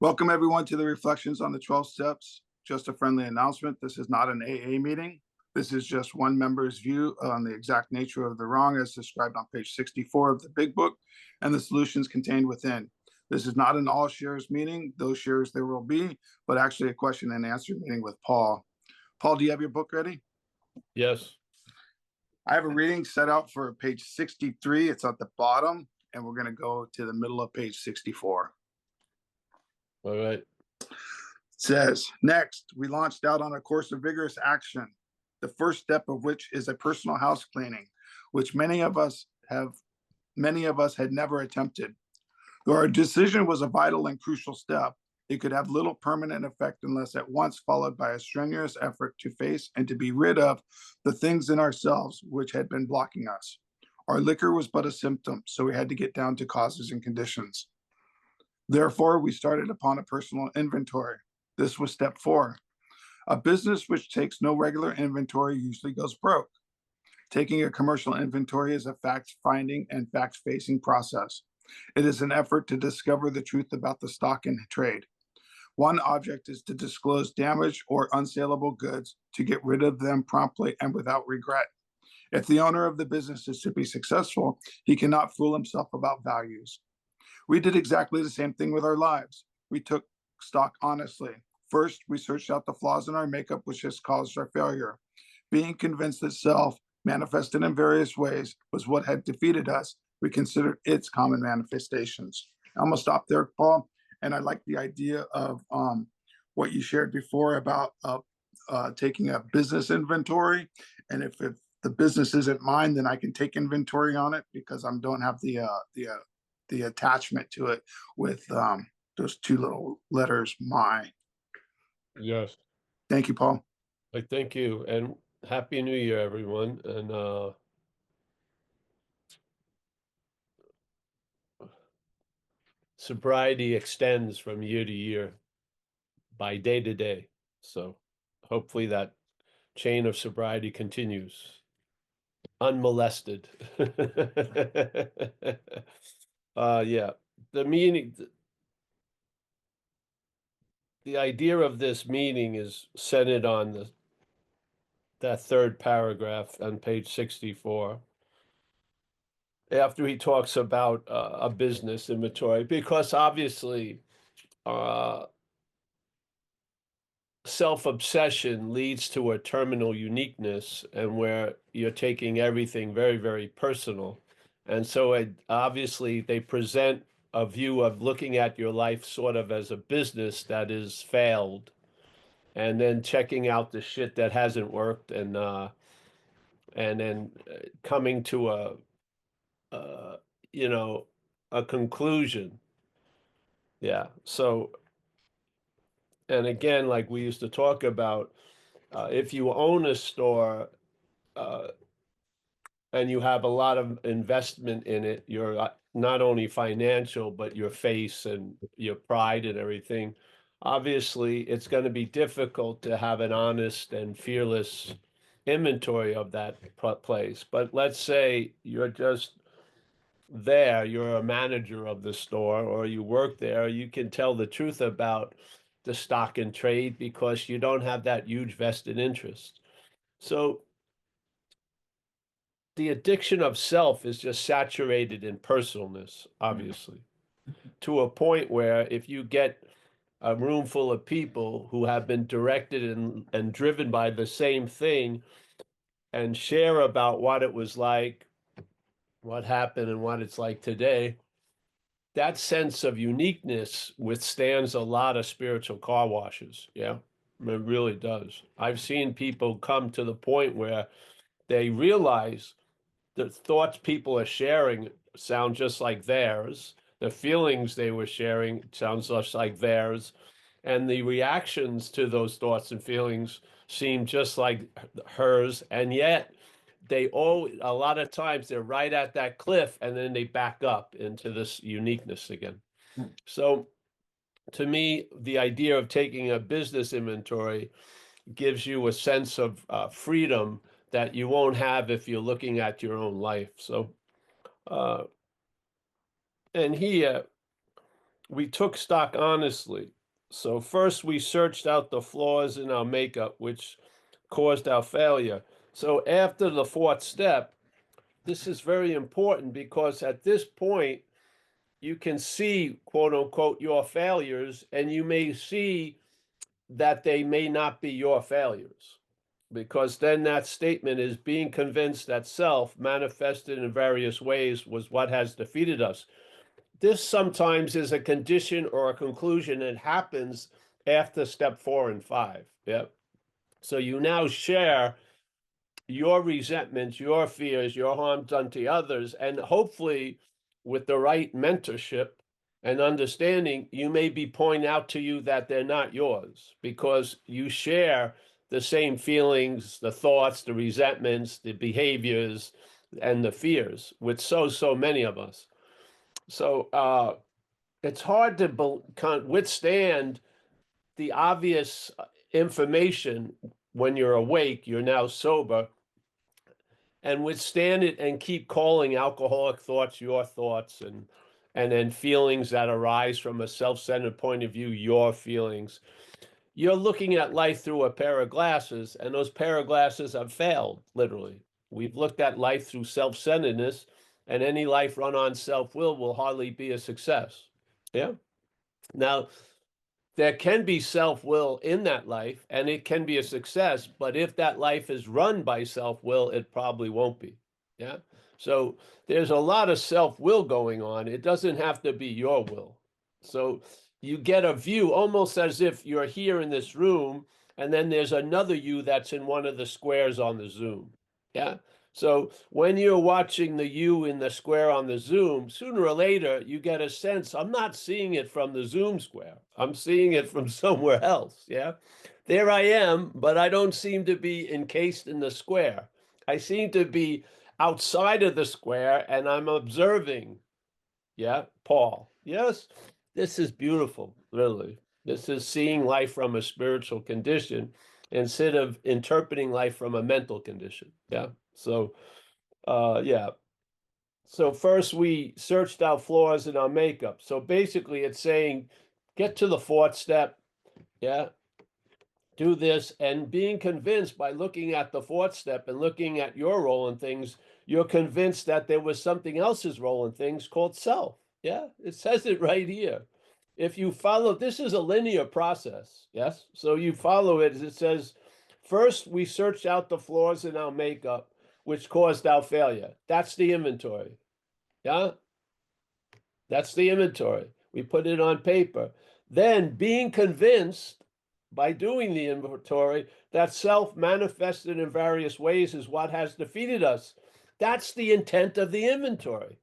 Welcome everyone to the Reflections on the 12 Steps. Just a friendly announcement. This is not an AA meeting. This is just one member's view on the exact nature of the wrong as described on page 64 of the big book and the solutions contained within. This is not an all shares meeting. Those shares there will be, but actually a question and answer meeting with Paul. Paul, do you have your book ready? Yes. I have a reading set out for page 63. It's at the bottom, and we're going to go to the middle of page 64. All right. It says, next, we launched out on a course of vigorous action, the first step of which is a personal house cleaning, which many of us had never attempted. Though our decision was a vital and crucial step, it could have little permanent effect unless at once followed by a strenuous effort to face and to be rid of the things in ourselves which had been blocking us. Our liquor was but a symptom, so we had to get down to causes and conditions. Therefore, we started upon a personal inventory. This was step 4. A business which takes no regular inventory usually goes broke. Taking a commercial inventory is a fact-finding and fact-facing process. It is an effort to discover the truth about the stock in trade. One object is to disclose damaged or unsaleable goods to get rid of them promptly and without regret. If the owner of the business is to be successful, he cannot fool himself about values. We did exactly the same thing with our lives. We took stock honestly. First, we searched out the flaws in our makeup, which has caused our failure. Being convinced that self, manifested in various ways, was what had defeated us, we considered its common manifestations. I'm gonna stop there, Paul. And I like the idea of what you shared before about taking a business inventory. And if the business isn't mine, then I can take inventory on it because I don't have the attachment to it with those two little letters, my. Yes. Thank you, Paul. Thank you, and Happy New Year, everyone. And sobriety extends from year to year, by day to day. So hopefully that chain of sobriety continues unmolested. Yeah, the meaning, the idea of this meeting is centered on that third paragraph on page 64. After he talks about a business inventory, because obviously self-obsession leads to a terminal uniqueness, and where you're taking everything very, very personal. And so obviously they present a view of looking at your life sort of as a business that is failed, and then checking out the shit that hasn't worked, and then coming to a conclusion. Yeah. So, and again, like we used to talk about, if you own a store and you have a lot of investment in it, you're not only financial, but your face and your pride and everything. Obviously, it's going to be difficult to have an honest and fearless inventory of that place. But let's say you're just there, you're a manager of the store, or you work there, you can tell the truth about the stock and trade because you don't have that huge vested interest. So the addiction of self is just saturated in personalness, obviously, to a point where if you get a room full of people who have been directed and driven by the same thing and share about what it was like, what happened, and what it's like today, that sense of uniqueness withstands a lot of spiritual car washes. Yeah, it really does. I've seen people come to the point where they realize the thoughts people are sharing sound just like theirs. The feelings they were sharing sounds just like theirs. And the reactions to those thoughts and feelings seem just like hers. And yet a lot of times they're right at that cliff and then they back up into this uniqueness again. So to me, the idea of taking a business inventory gives you a sense of freedom that you won't have if you're looking at your own life. So, and here we took stock honestly. So first we searched out the flaws in our makeup, which caused our failure. So after the fourth step, this is very important because at this point, you can see, quote unquote, your failures, and you may see that they may not be your failures. Because then that statement is being convinced that self manifested in various ways was what has defeated us. This sometimes is a condition or a conclusion that happens after step 4 and 5. Yep. So you now share your resentments, your fears, your harm done to others, and hopefully with the right mentorship and understanding, you may be pointing out to you that they're not yours because you share the same feelings, the thoughts, the resentments, the behaviors, and the fears with so many of us. So it's hard to withstand the obvious information when you're awake, you're now sober, and withstand it and keep calling alcoholic thoughts your thoughts and then feelings that arise from a self-centered point of view, your feelings. You're looking at life through a pair of glasses, and those pair of glasses have failed, literally. We've looked at life through self-centeredness, and any life run on self-will will hardly be a success. Yeah. Now, there can be self-will in that life, and it can be a success, but if that life is run by self-will, it probably won't be. Yeah. So there's a lot of self-will going on. It doesn't have to be your will. So you get a view almost as if you're here in this room, and then there's another you that's in one of the squares on the Zoom. Yeah. So when you're watching the you in the square on the Zoom, sooner or later you get a sense, I'm not seeing it from the Zoom square. I'm seeing it from somewhere else. Yeah. There I am, but I don't seem to be encased in the square. I seem to be outside of the square and I'm observing. Yeah, Paul. Yes, this is beautiful, really. This is seeing life from a spiritual condition instead of interpreting life from a mental condition. Yeah. So, yeah. So first we searched out flaws in our makeup. So basically it's saying, get to the fourth step. Yeah. Do this and being convinced by looking at the fourth step and looking at your role in things, you're convinced that there was something else's role in things called self. Yeah. It says it right here. If you follow, this is a linear process. Yes. So you follow it as it says, first, we searched out the flaws in our makeup, which caused our failure. That's the inventory. Yeah. That's the inventory. We put it on paper. Then being convinced by doing the inventory that self manifested in various ways is what has defeated us. That's the intent of the inventory.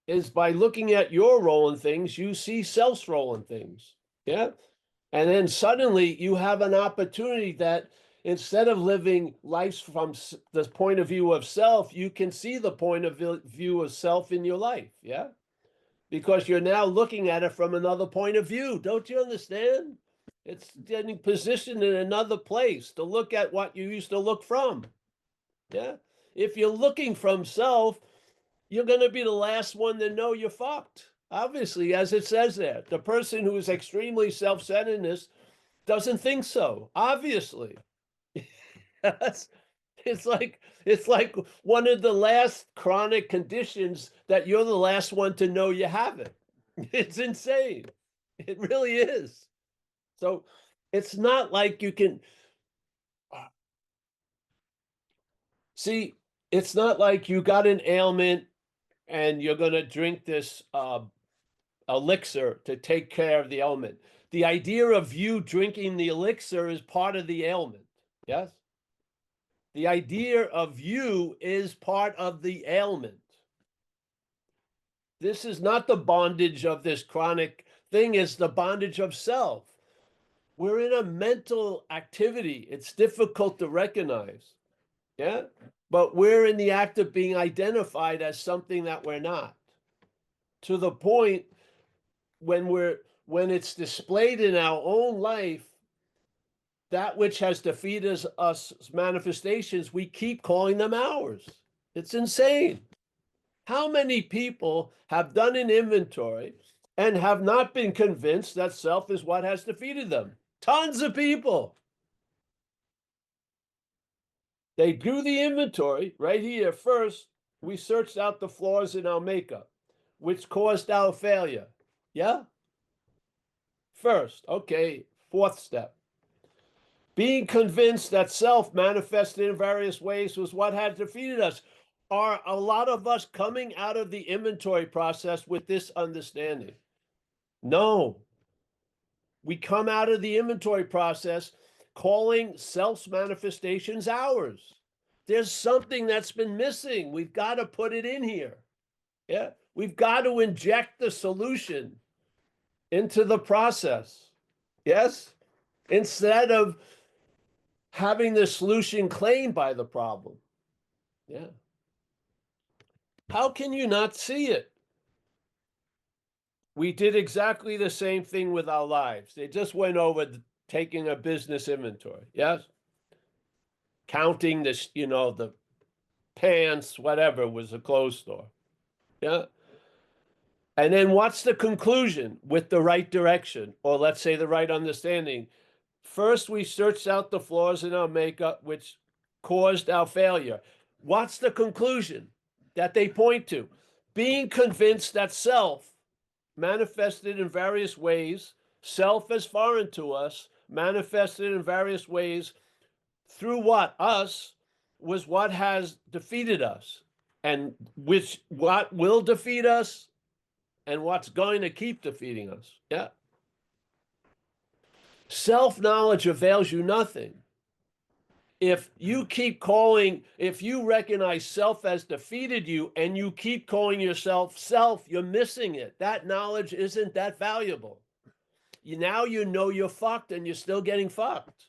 Is by looking at your role in things, you see self's role in things. Yeah. And then suddenly you have an opportunity that instead of living life from the point of view of self, you can see the point of view of self in your life. Yeah. Because you're now looking at it from another point of view. Don't you understand? It's getting positioned in another place to look at what you used to look from. Yeah. If you're looking from self, you're going to be the last one to know you're fucked. Obviously, as it says there, the person who is extremely self-centeredness doesn't think so. Obviously. It's like one of the last chronic conditions that you're the last one to know you have it. It's insane. It really is. So it's not like you can see, it's not like you got an ailment and you're going to drink this elixir to take care of the ailment. The idea of you drinking the elixir is part of the ailment. Yes? The idea of you is part of the ailment. This is not the bondage of this chronic thing, it's the bondage of self. We're in a mental activity. It's difficult to recognize. Yeah. But we're in the act of being identified as something that we're not. To the point when it's displayed in our own life, that which has defeated us manifestations, we keep calling them ours. It's insane. How many people have done an inventory and have not been convinced that self is what has defeated them? Tons of people. They do the inventory right here. First, we searched out the flaws in our makeup, which caused our failure. Yeah? First, okay, fourth step. Being convinced that self manifested in various ways was what had defeated us. Are a lot of us coming out of the inventory process with this understanding? No. We come out of the inventory process calling self's manifestations ours. There's something that's been missing. We've got to put it in here. Yeah. We've got to inject the solution into the process. Yes. Instead of having the solution claimed by the problem. Yeah. How can you not see it? We did exactly the same thing with our lives. They just went over taking a business inventory. Yes. Counting this, the pants, whatever was a clothes store. Yeah. And then what's the conclusion with the right direction, or let's say the right understanding? First, we searched out the flaws in our makeup, which caused our failure. What's the conclusion that they point to? Being convinced that self manifested in various ways, self as foreign to us, manifested in various ways through what? Us, was what has defeated us, and which what will defeat us and what's going to keep defeating us. Yeah. Self-knowledge avails you nothing. If you recognize self as defeated you and you keep calling yourself self, you're missing it. That knowledge isn't that valuable. Now you know you're fucked and you're still getting fucked.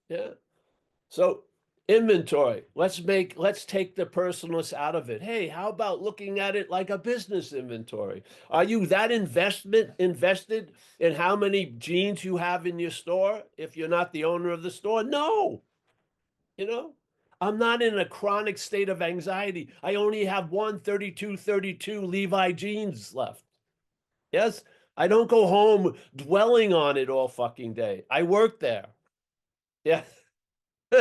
Yeah. So inventory. Let's take the personalness out of it. Hey, how about looking at it like a business inventory? Are you that invested in how many jeans you have in your store if you're not the owner of the store? No. I'm not in a chronic state of anxiety. I only have one 32 Levi jeans left. Yes. I don't go home dwelling on it all fucking day. I work there. Yeah. I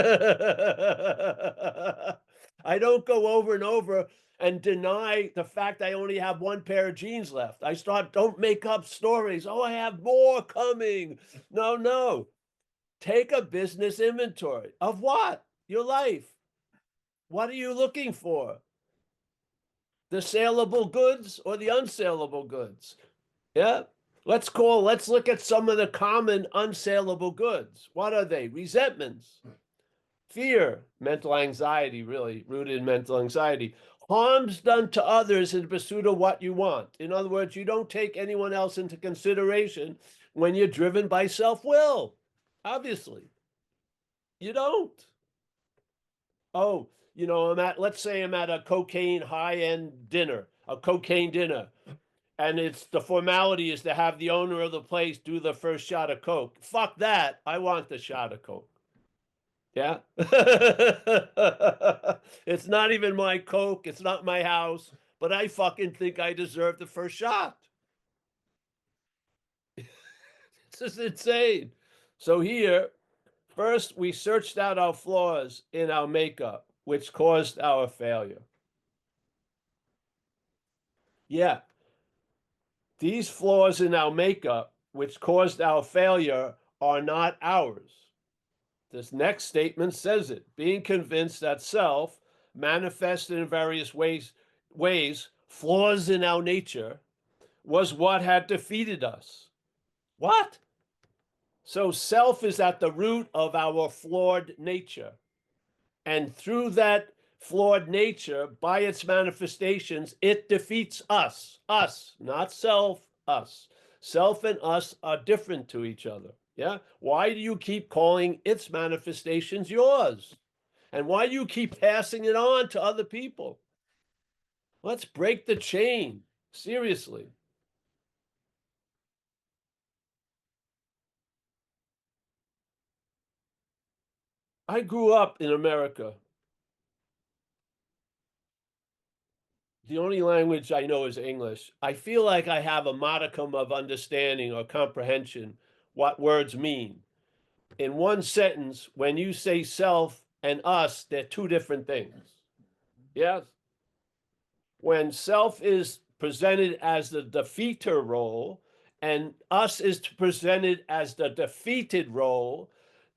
don't go over and over and deny the fact I only have one pair of jeans left. Don't make up stories. Oh, I have more coming. No, no. Take a business inventory of what? Your life. What are you looking for? The saleable goods or the unsaleable goods? Yeah. Let's look at some of the common unsaleable goods. What are they? Resentments. Fear, mental anxiety, really rooted in mental anxiety. Harms done to others in pursuit of what you want. In other words, you don't take anyone else into consideration when you're driven by self-will. Obviously, you don't. Oh, let's say I'm at a cocaine high-end dinner, a cocaine dinner, and the formality is to have the owner of the place do the first shot of Coke. Fuck that. I want the shot of Coke. Yeah. It's not even my Coke. It's not my house, but I fucking think I deserve the first shot. It's just insane. So here, first, we searched out our flaws in our makeup, which caused our failure. Yeah. These flaws in our makeup, which caused our failure, are not ours. This next statement says it. Being convinced that self, manifested in various ways, flaws in our nature, was what had defeated us. What? So self is at the root of our flawed nature. And through that flawed nature, by its manifestations, it defeats us. Us, not self, us. Self and us are different to each other. Yeah. Why do you keep calling its manifestations yours? And why do you keep passing it on to other people? Let's break the chain. Seriously. I grew up in America. the only language I know is English. I feel like I have a modicum of understanding or comprehension what words mean. In one sentence, when you say self and us, they're two different things. Yes? When self is presented as the defeater role and us is presented as the defeated role,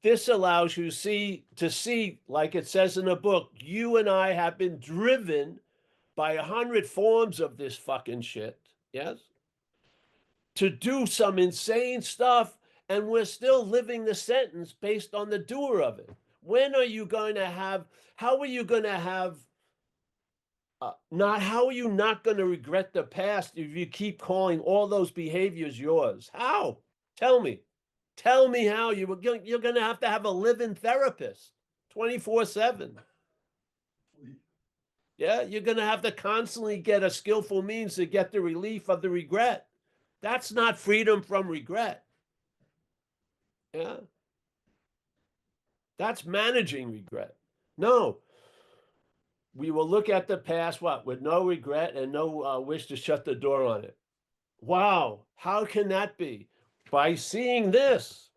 this allows you to see, like it says in the book, you and I have been driven by 100 forms of this fucking shit, yes, to do some insane stuff, and we're still living the sentence based on the doer of it. When are you going to have, how are you going to have, not, how are you not going to regret the past if you keep calling all those behaviors yours? How? Tell me. Tell me how. You're going to have a living therapist 24/7. Yeah, you're going to have to constantly get a skillful means to get the relief of the regret. That's not freedom from regret. Yeah. That's managing regret. No, we will look at the past, what, with no regret and no wish to shut the door on it. Wow, how can that be? By seeing this,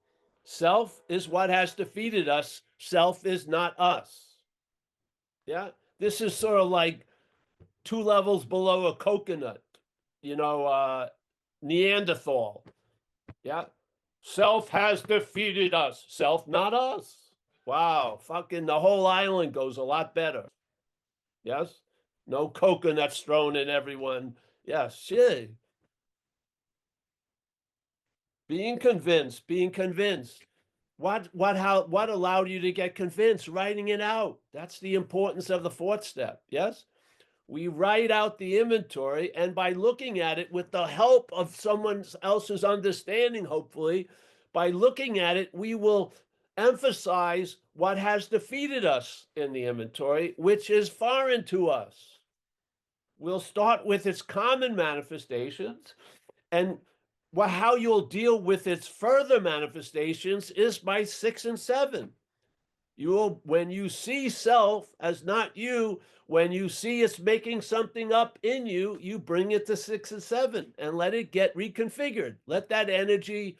self is what has defeated us. Self is not us. Yeah, this is sort of like 2 levels below a coconut, Neanderthal. Yeah. Self has defeated us. Self, not us. Wow. Fucking the whole island goes a lot better. Yes. No coconuts thrown in everyone. Yes. Shit. Being convinced. What allowed you to get convinced? Writing it out. That's the importance of the fourth step. Yes. We write out the inventory, and by looking at it with the help of someone else's understanding, hopefully, by looking at it, we will emphasize what has defeated us in the inventory, which is foreign to us. We'll start with its common manifestations, and how you'll deal with its further manifestations is by 6 and 7. When you see self as not you, when you see it's making something up in you, you bring it to 6 and 7 and let it get reconfigured. Let that energy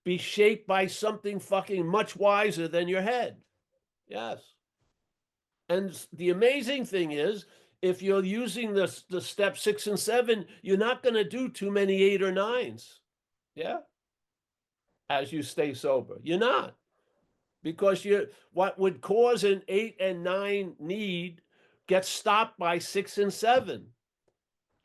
be shaped by something fucking much wiser than your head. Yes. And the amazing thing is, if you're using the step 6 and 7, you're not going to do too many 8 or 9s. Yeah. As you stay sober. You're not. Because what would cause an 8 and 9 need gets stopped by 6 and 7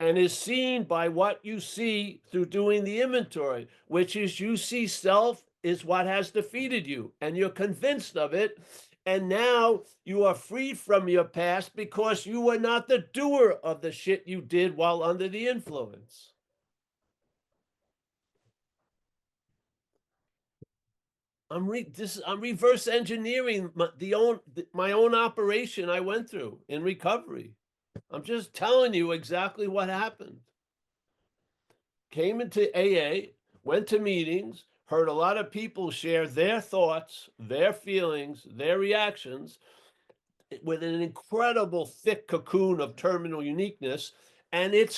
and is seen by what you see through doing the inventory, which is you see self is what has defeated you, and you're convinced of it, and now you are freed from your past because you were not the doer of the shit you did while under the influence. I'm reverse engineering my own operation I went through in recovery. I'm just telling you exactly what happened. Came into AA, went to meetings, heard a lot of people share their thoughts, their feelings, their reactions with an incredible thick cocoon of terminal uniqueness, and it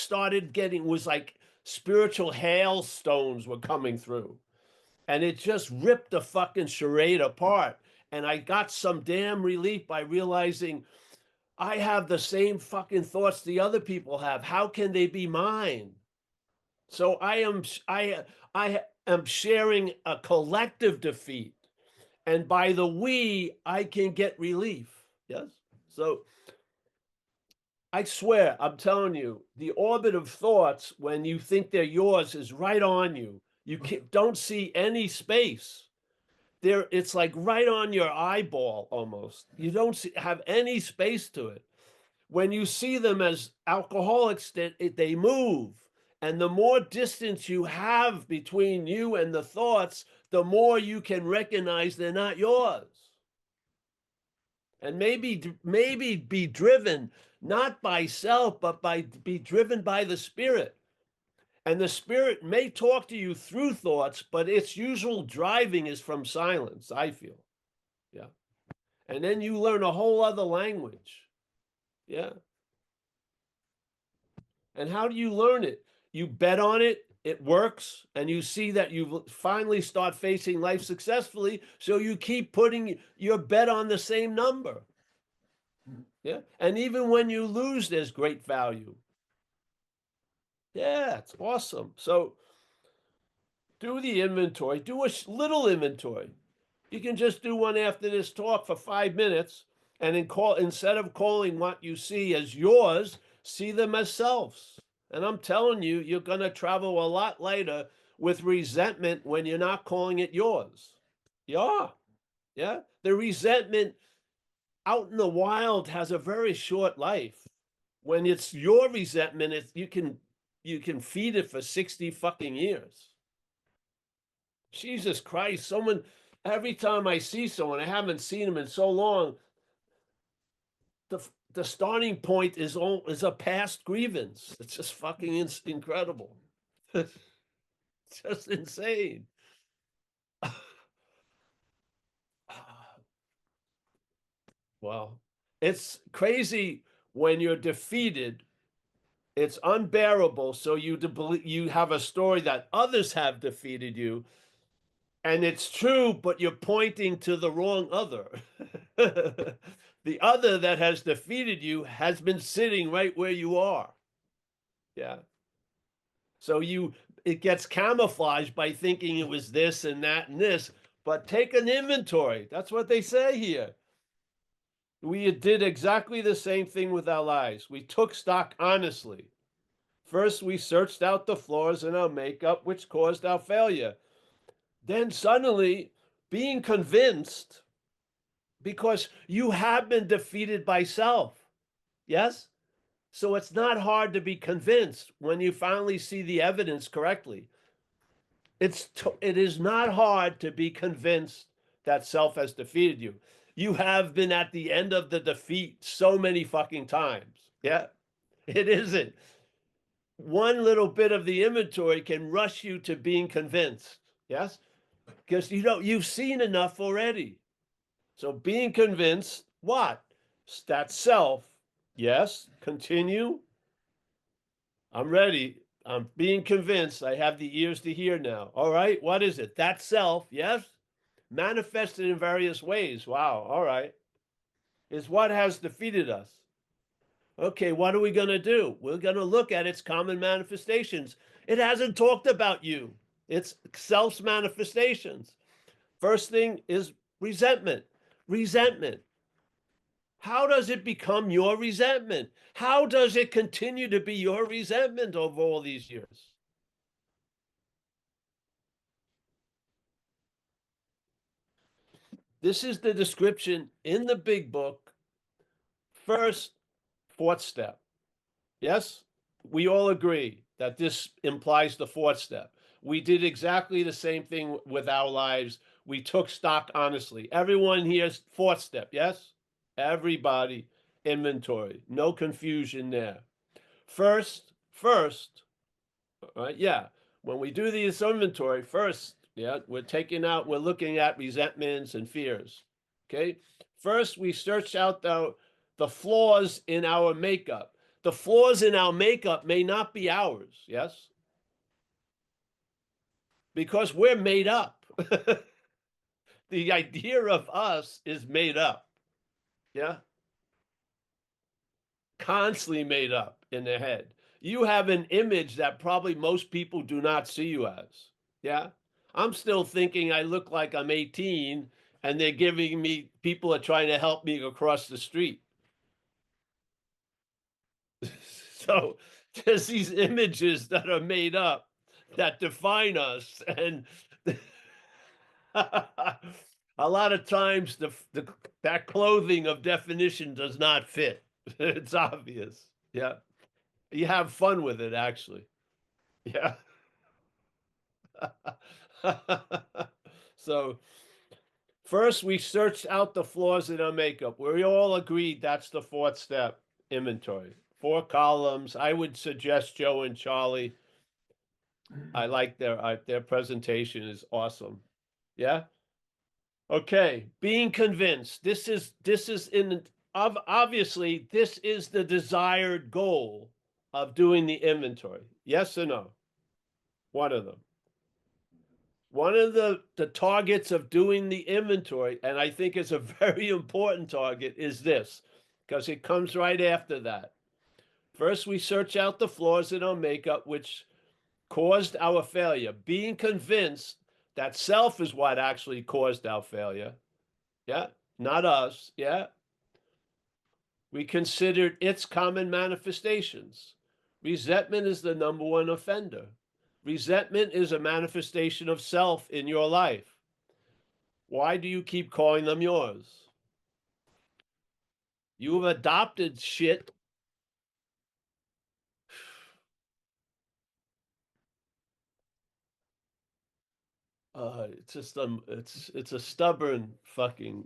was like spiritual hailstones were coming through. And it just ripped the fucking charade apart. And I got some damn relief by realizing I have the same fucking thoughts the other people have. How can they be mine? So I am sharing a collective defeat. And by the we, I can get relief. Yes. So I swear, I'm telling you, the orbit of thoughts, when you think they're yours, is right on you. You don't see any space. It's like right on your eyeball almost. You don't have any space to it. When you see them as alcoholics, they move. And the more distance you have between you and the thoughts, the more you can recognize they're not yours. And maybe be driven not by self, but be driven by the spirit. And the spirit may talk to you through thoughts, but its usual driving is from silence, I feel. Yeah. And then you learn a whole other language. Yeah. And how do you learn it? You bet on it, it works, and you see that you finally start facing life successfully, so you keep putting your bet on the same number. Yeah. And even when you lose, there's great value. Yeah, it's awesome. So do the inventory, do a little inventory. You can just do one after this talk for 5 minutes, and then instead of calling what you see as yours, see them as selves. And I'm telling you, you're going to travel a lot lighter with resentment when you're not calling it yours. Yeah. Yeah. The resentment out in the wild has a very short life. When it's your resentment, you can feed it for 60 fucking years. Jesus Christ, every time I see someone, I haven't seen them in so long, the starting point is a past grievance. It's just fucking incredible. It's just insane. Well, it's crazy when you're defeated. It's unbearable. So you have a story that others have defeated you, and it's true, but you're pointing to the wrong other. The other that has defeated you has been sitting right where you are. Yeah. So it gets camouflaged by thinking it was this and that and this, but take an inventory. That's what they say here. We did exactly the same thing with our lives. We took stock honestly. First, we searched out the flaws in our makeup, which caused our failure. Then suddenly, being convinced, because you have been defeated by self. Yes? So it's not hard to be convinced when you finally see the evidence correctly. It is not hard to be convinced that self has defeated you. You have been at the end of the defeat so many fucking times. Yeah, it isn't. One little bit of the inventory can rush you to being convinced. Yes, because you've seen enough already. So being convinced, what? That self. Yes, continue. I'm ready. I'm being convinced. I have the ears to hear now. All right. What is it? That self, yes? Manifested in various ways. Wow. All right. Is what has defeated us. Okay. What are we going to do? We're going to look at its common manifestations. It hasn't talked about you, it's self's manifestations. First thing is resentment. Resentment. How does it become your resentment? How does it continue to be your resentment over all these years? This is the description in the big book. First, fourth step. Yes, we all agree that this implies the fourth step. We did exactly the same thing with our lives. We took stock honestly. Everyone here's fourth step. Yes, everybody, inventory. No confusion there. First, right? Yeah. When we do this inventory, first, yeah, we're looking at resentments and fears. Okay. First, we search out the flaws in our makeup. The flaws in our makeup may not be ours. Yes. Because we're made up. The idea of us is made up. Yeah. Constantly made up in their head. You have an image that probably most people do not see you as. Yeah. I'm still thinking I look like I'm 18 and people are trying to help me across the street. So there's these images that are made up that define us. And a lot of times that clothing of definition does not fit. It's obvious. Yeah. You have fun with it, actually. Yeah. So first, we searched out the flaws in our makeup. We all agreed that's the fourth step, inventory. 4 columns. I would suggest Joe and Charlie. I like their presentation is awesome. Yeah. Okay. Being convinced. Obviously this is the desired goal. of doing the inventory? Yes or no? One of them. One of the targets of doing the inventory, and I think it's a very important target, is this, because it comes right after that. First, we search out the flaws in our makeup, which caused our failure, being convinced that self is what actually caused our failure. Yeah, not us. Yeah. We considered its common manifestations. Resentment is the number one offender. Resentment is a manifestation of self in your life. Why do you keep calling them yours? You've adopted shit. It's just it's a stubborn fucking.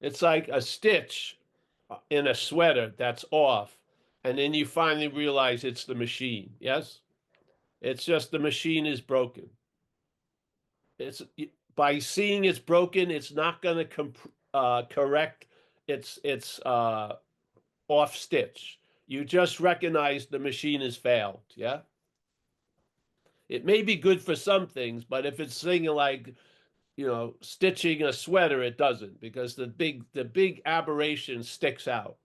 It's like a stitch in a sweater that's off, and then you finally realize it's the machine. Yes, it's just the machine is broken. It's by seeing it's broken, it's not going to correct its off stitch. You just recognize the machine has failed. Yeah. It may be good for some things, but if it's thing like, stitching a sweater, it doesn't, because the big aberration sticks out.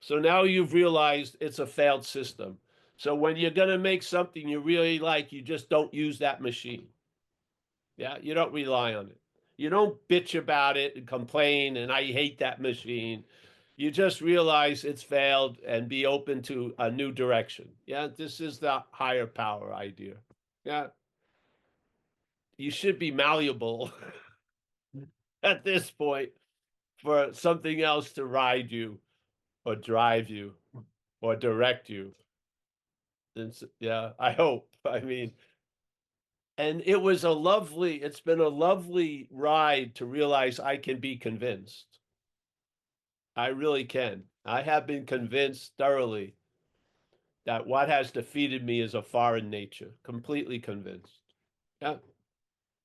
So now you've realized it's a failed system. So when you're going to make something you really like, you just don't use that machine. Yeah, you don't rely on it. You don't bitch about it and complain and I hate that machine. You just realize it's failed and be open to a new direction. Yeah, this is the higher power idea. Yeah, you should be malleable at this point for something else to ride you or drive you or direct you. Yeah, I hope. I mean, and it's been a lovely ride to realize I can be convinced. I really can. I have been convinced thoroughly that what has defeated me is a foreign nature. Completely convinced. Yeah.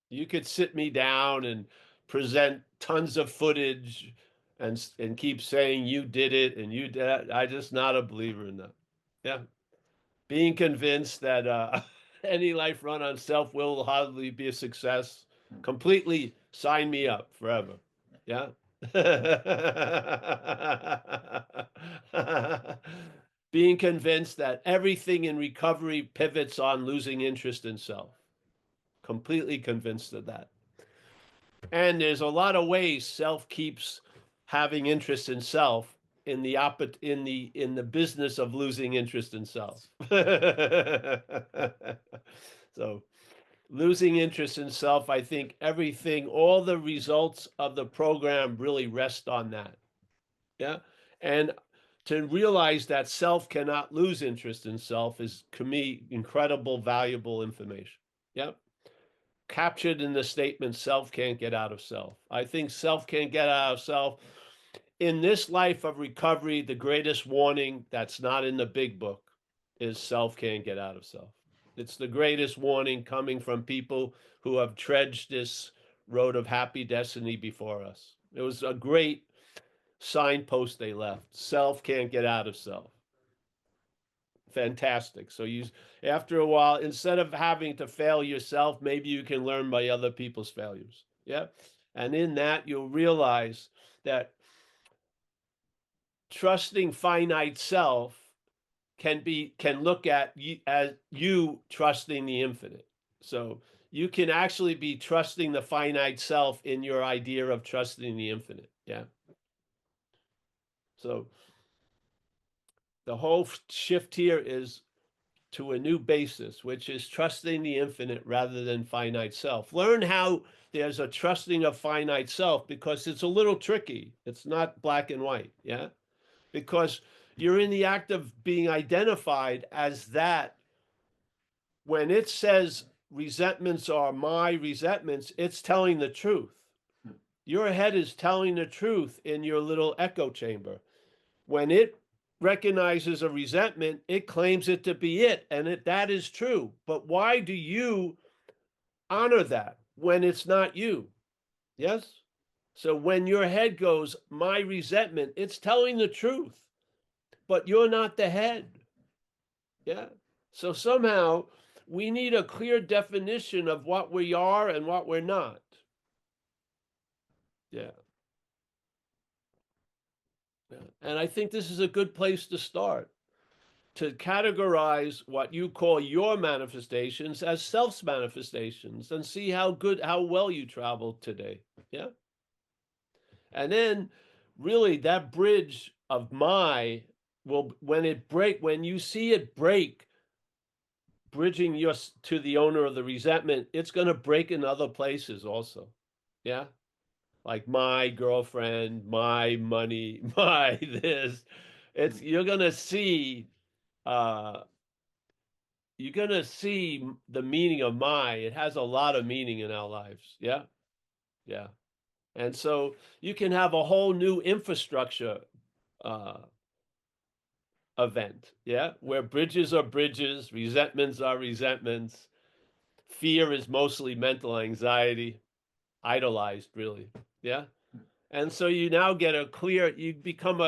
You could sit me down and present tons of footage and keep saying you did it and you did it. I'm just not a believer in that. Yeah. Being convinced that any life run on self will hardly be a success. Completely sign me up forever. Yeah. Being convinced that everything in recovery pivots on losing interest in self. Completely convinced of that. And there's a lot of ways self keeps having interest in self in the business of losing interest in self. So losing interest in self, I think all the results of the program really rest on that. Yeah. And to realize that self cannot lose interest in self is, to me, incredible, valuable information. Yeah. Captured in the statement, self can't get out of self. I think self can't get out of self. In this life of recovery, the greatest warning that's not in the big book is self can't get out of self. It's the greatest warning coming from people who have trudged this road of happy destiny before us. It was a great signpost they left. Self can't get out of self. Fantastic. So after a while, instead of having to fail yourself, maybe you can learn by other people's failures. Yeah. And in that, you'll realize that trusting finite self can look at you as you trusting the infinite. So you can actually be trusting the finite self in your idea of trusting the infinite. Yeah. So the whole shift here is to a new basis, which is trusting the infinite rather than finite self. Learn how there's a trusting of finite self, because it's a little tricky. It's not black and white. Yeah. Because you're in the act of being identified as that. When it says resentments are my resentments, it's telling the truth. Your head is telling the truth in your little echo chamber. When it recognizes a resentment, it claims it to be it, and that is true. But why do you honor that when it's not you? Yes? So when your head goes, my resentment, it's telling the truth, but you're not the head. Yeah. So somehow we need a clear definition of what we are and what we're not. Yeah. Yeah. And I think this is a good place to start, to categorize what you call your manifestations as self's manifestations and see how well you traveled today. Yeah. And then really that bridge of my will, when you see it break, bridging your to the owner of the resentment, it's going to break in other places also. Yeah. Like my girlfriend, my money, my this. It's uh you're gonna see the meaning of my. It has a lot of meaning in our lives. Yeah. Yeah. And so you can have a whole new infrastructure uh event, yeah, where bridges are bridges, resentments are resentments, fear is mostly mental anxiety, idolized, really, yeah. And so you now get you become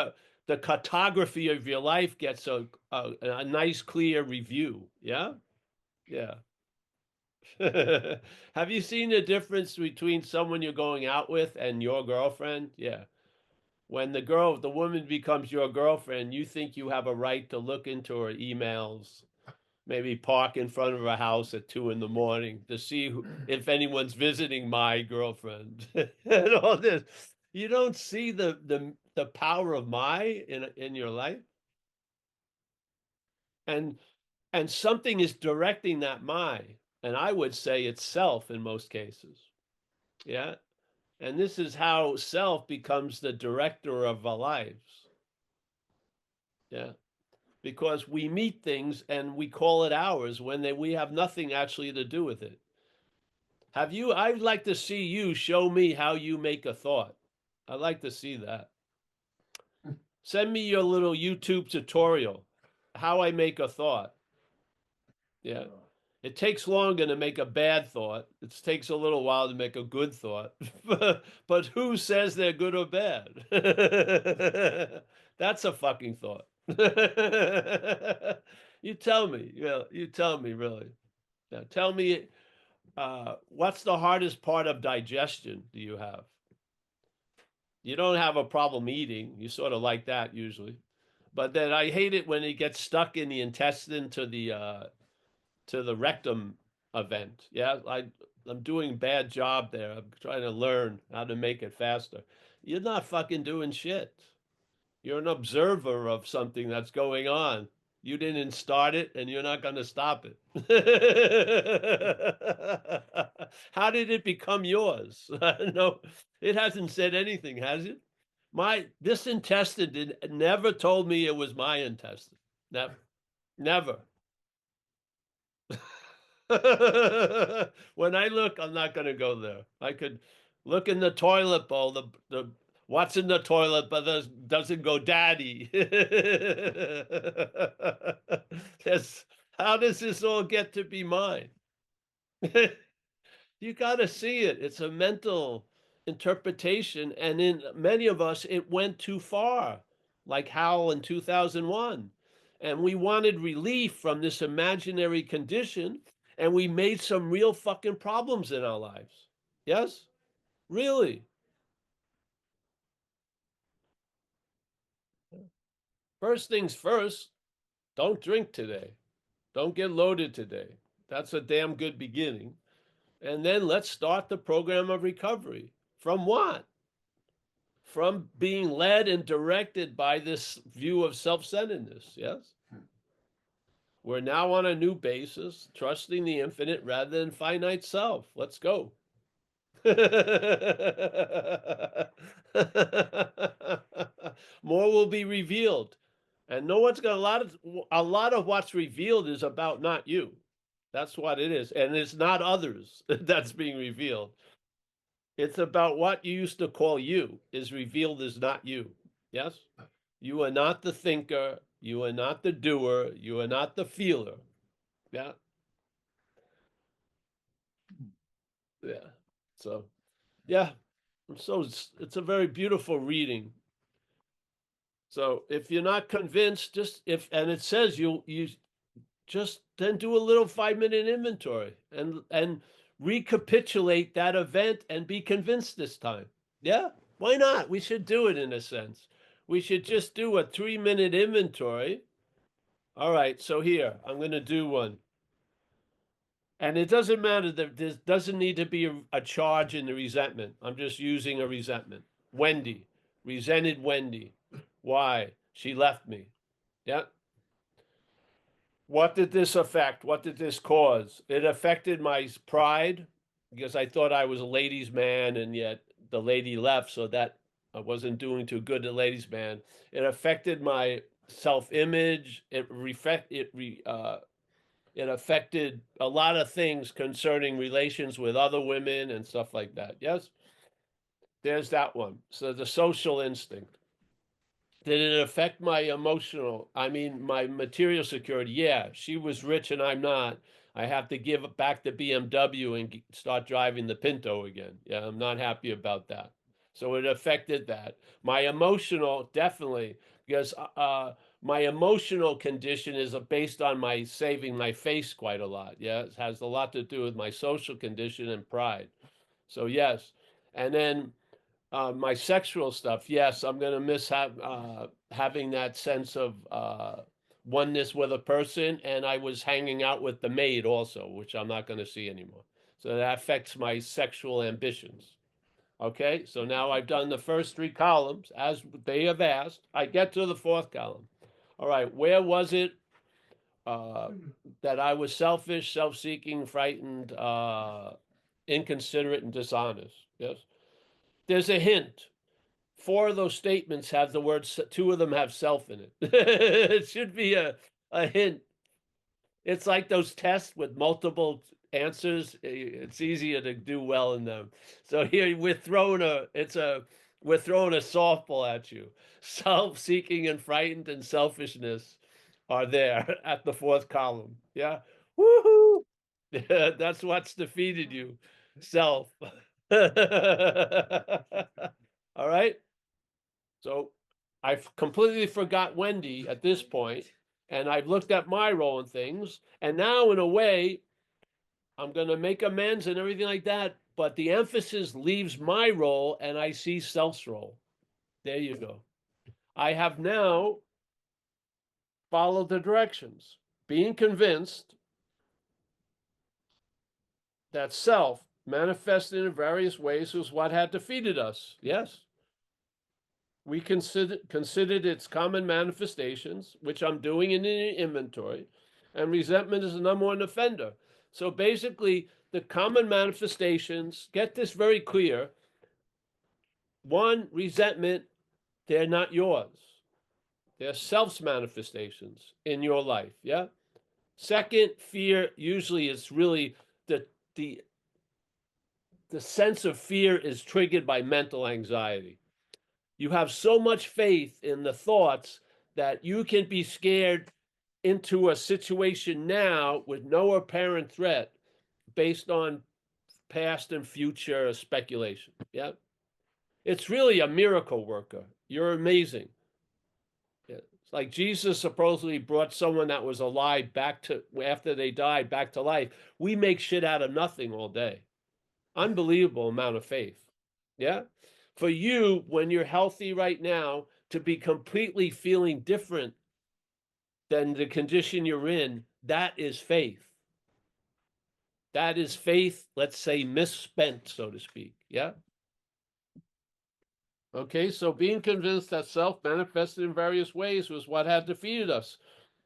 the cartography of your life gets a nice, clear review, yeah, yeah. Have you seen the difference between someone you're going out with and your girlfriend? Yeah. When the woman becomes your girlfriend, you think you have a right to look into her emails, maybe park in front of her house at 2 in the morning to see if anyone's visiting my girlfriend and all this. You don't see the power of my in your life, and something is directing that my, and I would say it's self in most cases. Yeah, and this is how self becomes the director of our lives. Yeah. Because we meet things and we call it ours when we have nothing actually to do with it. I'd like to see you show me how you make a thought. I'd like to see that. Send me your little YouTube tutorial, how I make a thought. Yeah. It takes longer to make a bad thought. It takes a little while to make a good thought. But who says they're good or bad? That's a fucking thought. You tell me. Yeah, you tell me, really. Now, tell me, what's the hardest part of digestion do you have? You don't have a problem eating. You sort of like that usually. But then I hate it when it gets stuck in the intestine to the rectum event. Yeah, I'm doing a bad job there. I'm trying to learn how to make it faster. You're not fucking doing shit. You're an observer of something that's going on. You didn't start it and you're not going to stop it. How did it become yours? No, it hasn't said anything, has it? This intestine never told me it was my intestine. Never. Never. When I look, I'm not going to go there. I could look in the toilet bowl. The what's in the toilet, but doesn't go daddy. Yes. How does this all get to be mine? You got to see it. It's a mental interpretation, and in many of us, it went too far, like Hal in 2001. And we wanted relief from this imaginary condition, and we made some real fucking problems in our lives. Yes? Really? First things first, don't drink today. Don't get loaded today. That's a damn good beginning. And then let's start the program of recovery. From what? From being led and directed by this view of self-centeredness. Yes. We're now on a new basis, trusting the infinite rather than finite self. Let's go. More will be revealed. And no one's got a lot of what's revealed is about not you. That's what it is. And it's not others that's being revealed. It's about what you used to call you is revealed as not you. Yes? You are not the thinker. You are not the doer. You are not the feeler. Yeah. Yeah. So, yeah. So it's a very beautiful reading. So if you're not convinced, and it says you just then do a little 5-minute inventory and recapitulate that event and be convinced this time. Yeah, why not? We should do it in a sense. We should just do a 3-minute inventory. All right, so here, I'm going to do one. And it doesn't matter that there doesn't need to be a charge in the resentment. I'm just using a resentment. Wendy, resented Wendy. Why? She left me. Yeah. What did this affect? What did this cause? It affected my pride because I thought I was a ladies' man, and yet the lady left, so that I wasn't doing too good at ladies' man. It affected my self-image. It affected a lot of things concerning relations with other women and stuff like that. Yes, there's that one. So the social instinct. Did it affect my my material security? Yeah, she was rich and I'm not. I have to give back the BMW and start driving the Pinto again. Yeah, I'm not happy about that. So it affected that. My emotional, definitely, because my emotional condition is based on my saving my face quite a lot. Yeah, it has a lot to do with my social condition and pride. So yes, and then my sexual stuff, yes, I'm going to miss having that sense of oneness with a person. And I was hanging out with the maid also, which I'm not going to see anymore. So that affects my sexual ambitions. Okay, so now I've done the first 3 columns as they have asked. I get to the 4th column. All right, where was it that I was selfish, self seeking, frightened, inconsiderate, and dishonest? Yes. There's a hint. 4 of those statements have the word, 2 of them have self in it. It should be a hint. It's like those tests with multiple answers. It's easier to do well in them. So here we're throwing a softball at you. Self-seeking and frightened and selfishness are there at the 4th column. Yeah. Woohoo! That's what's defeated you. Self. All right. So I've completely forgot Wendy at this point, and I've looked at my role in things, and now in a way, I'm going to make amends and everything like that, but the emphasis leaves my role and I see Self's role. There you go. I have now followed the directions, being convinced that Self, manifested in various ways, was what had defeated us. Yes. We considered its common manifestations, which I'm doing in the inventory, and resentment is the number one offender. So basically, the common manifestations, get this very clear. 1, resentment, they're not yours. They're self's manifestations in your life. Yeah. Second, fear, usually it's really the the the sense of fear is triggered by mental anxiety. You have so much faith in the thoughts that you can be scared into a situation now with no apparent threat based on past and future speculation. Yeah. It's really a miracle worker. You're amazing. Yeah. It's like Jesus supposedly brought someone that was alive back to after they died back to life. We make shit out of nothing all day. Unbelievable amount of faith. Yeah. For you, when you're healthy right now, to be completely feeling different than the condition you're in, that is faith. That is faith, let's say, misspent, so to speak. Yeah. Okay. So being convinced that self manifested in various ways was what had defeated us.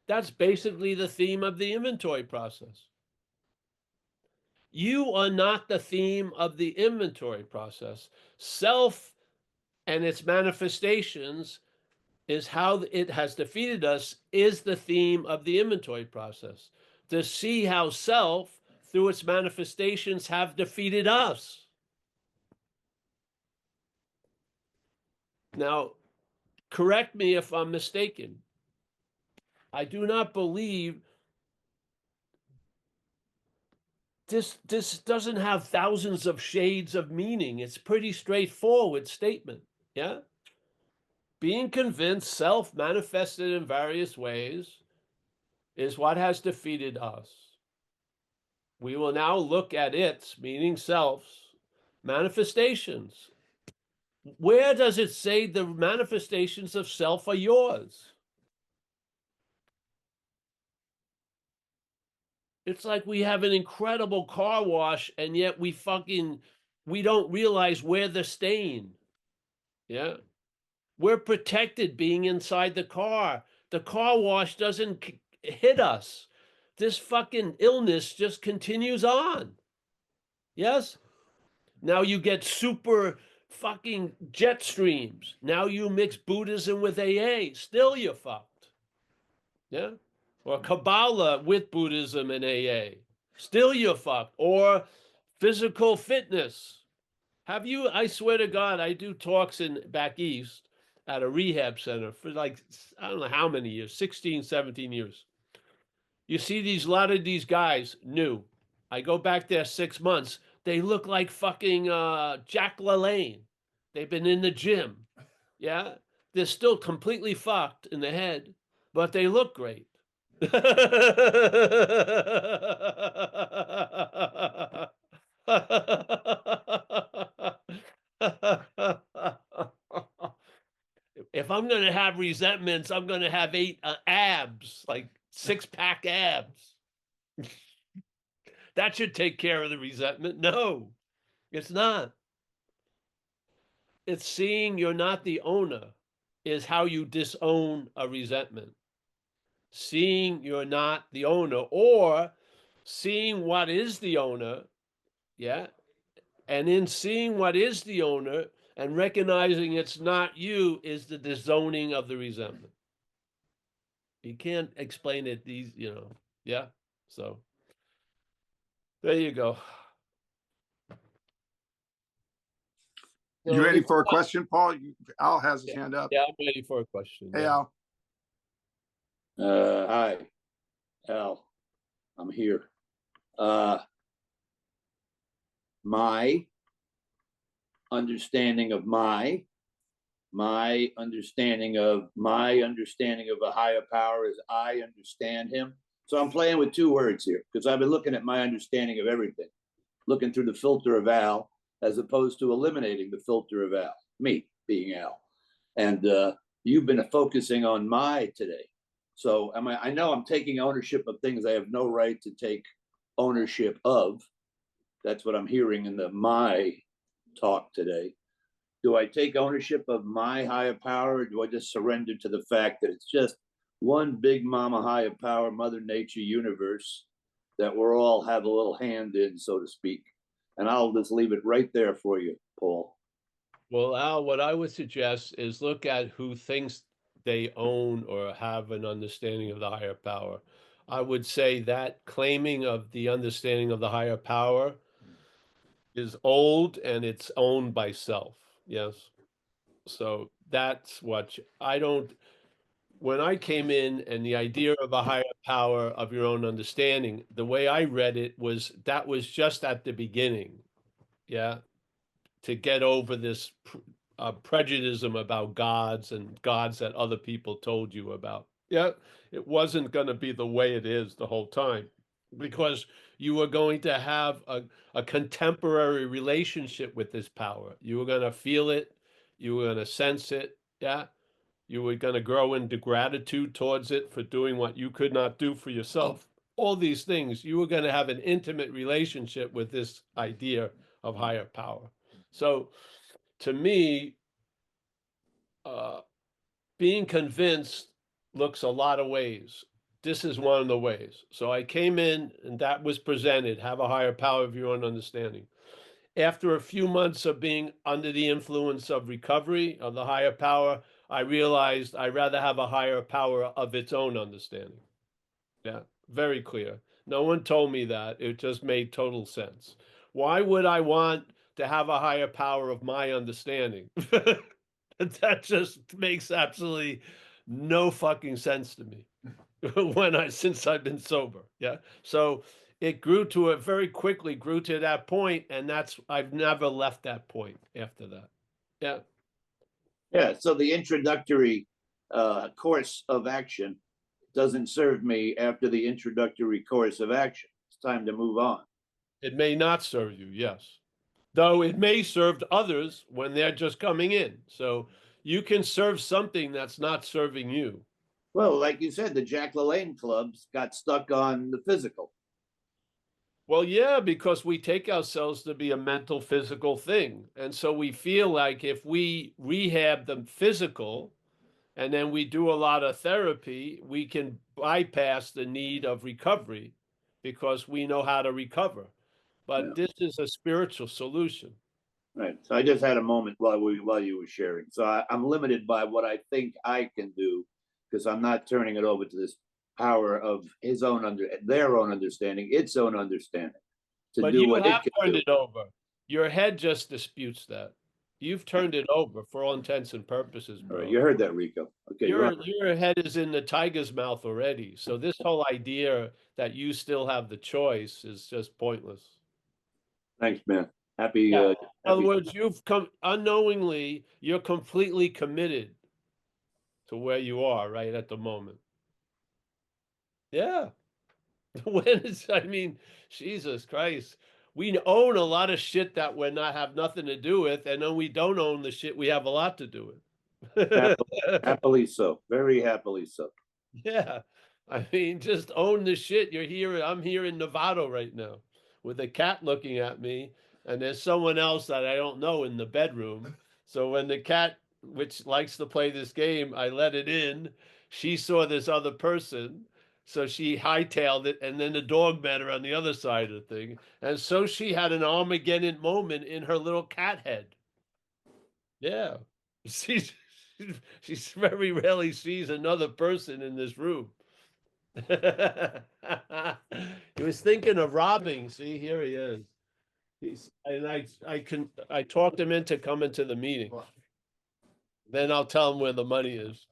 That's basically the theme of the inventory process. You are not the theme of the inventory process. Self and its manifestations is how it has defeated us is the theme of the inventory process. To see how self, through its manifestations, have defeated us. Now, correct me if I'm mistaken. I do not believe this doesn't have thousands of shades of meaning. It's pretty straightforward statement. Yeah. Being convinced, self manifested in various ways, is what has defeated us. We will now look at its, meaning self's, manifestations. Where does it say the manifestations of self are yours? It's like we have an incredible car wash and yet we don't realize we're the stain. Yeah. We're protected being inside the car. The car wash doesn't hit us. This fucking illness just continues on. Yes? Now you get super fucking jet streams. Now you mix Buddhism with AA. Still you're fucked. Yeah? Or Kabbalah with Buddhism and AA. Still you're fucked. Or physical fitness. I swear to God, I do talks back east at a rehab center for like, I don't know how many years, 16, 17 years. You see a lot of these guys new. I go back there 6 months. They look like fucking Jack LaLanne. They've been in the gym. Yeah. They're still completely fucked in the head, but they look great. If I'm going to have resentments, I'm going to have 8 abs, like 6-pack abs. That should take care of the resentment. No, it's not. It's seeing you're not the owner is how you disown a resentment. Seeing you're not the owner, or seeing what is the owner, yeah, and in seeing what is the owner and recognizing it's not you is the disowning of the resentment. You can't explain it yeah. So there you go. You ready for a question, Paul? Al has his hand up. Yeah, I'm ready for a question. Hey, Al. Hi, Al. I'm here. My understanding of my understanding of a higher power is I understand him. So I'm playing with 2 words here because I've been looking at my understanding of everything, looking through the filter of Al, as opposed to eliminating the filter of Al, me being Al. And you've been focusing on my today. So I know I'm taking ownership of things I have no right to take ownership of. That's what I'm hearing in the my talk today. Do I take ownership of my higher power, or do I just surrender to the fact that it's just one big mama higher power, Mother Nature universe that we're all have a little hand in, so to speak? And I'll just leave it right there for you, Paul. Well, Al, what I would suggest is look at who thinks they own or have an understanding of the higher power. I would say that claiming of the understanding of the higher power is old and it's owned by self. Yes. So that's what when I came in and the idea of a higher power of your own understanding, the way I read it was that was just at the beginning. Yeah. To get over this prejudice about gods and gods that other people told you about. Yeah. It wasn't going to be the way it is the whole time, because you were going to have a contemporary relationship with this power. You were going to feel it. You were going to sense it. Yeah. You were going to grow into gratitude towards it for doing what you could not do for yourself. All these things, you were going to have an intimate relationship with this idea of higher power. So to me, being convinced looks a lot of ways. This is one of the ways. So I came in and that was presented, have a higher power of your own understanding. After a few months of being under the influence of recovery of the higher power, I realized I'd rather have a higher power of its own understanding. Yeah, very clear. No one told me that. It just made total sense. Why would I want to have a higher power of my understanding? That just makes absolutely no fucking sense to me since I've been sober. Yeah. So it grew to it very quickly, grew to that point, and I've never left that point after that. Yeah. Yeah, so the introductory course of action doesn't serve me after the introductory course of action. It's time to move on. It may not serve you, yes. Though it may serve others when they're just coming in. So you can serve something that's not serving you. Well, like you said, the Jack LaLanne clubs got stuck on the physical. Well, yeah, because we take ourselves to be a mental, physical thing. And so we feel like if we rehab the physical and then we do a lot of therapy, we can bypass the need of recovery because we know how to recover. But Yeah. this is a spiritual solution. Right. So I just had a moment while you were sharing. So I'm limited by what I think I can do because I'm not turning it over to this power of their own understanding, its own understanding, to But do you what it have can turned do. it over. Your head just disputes that. You've turned it over for all intents and purposes, All right, bro. you heard that, Rico. Okay, you're on. Your head is in the tiger's mouth already. So this whole idea that you still have the choice is just pointless. Thanks, man. Happy. Yeah. In other Happy. words, you've come unknowingly, you're completely committed to where you are right at the moment. Yeah. I mean, Jesus Christ. We own a lot of shit that we're not have nothing to do with, and then we don't own the shit we have a lot to do with. Happily so. Very happily so. Yeah. I mean, just own the shit. You're here. I'm here in Nevada right now with a cat looking at me, and there's someone else that I don't know in the bedroom. So when the cat, which likes to play this game, I let it in, she saw this other person. So she hightailed it, and then the dog met her on the other side of the thing. And so she had an Armageddon moment in her little cat head. Yeah. She's, she's very rarely sees another person in this room. He was thinking of robbing. See, here he is. I talked him into coming to the meeting. Then I'll tell him where the money is.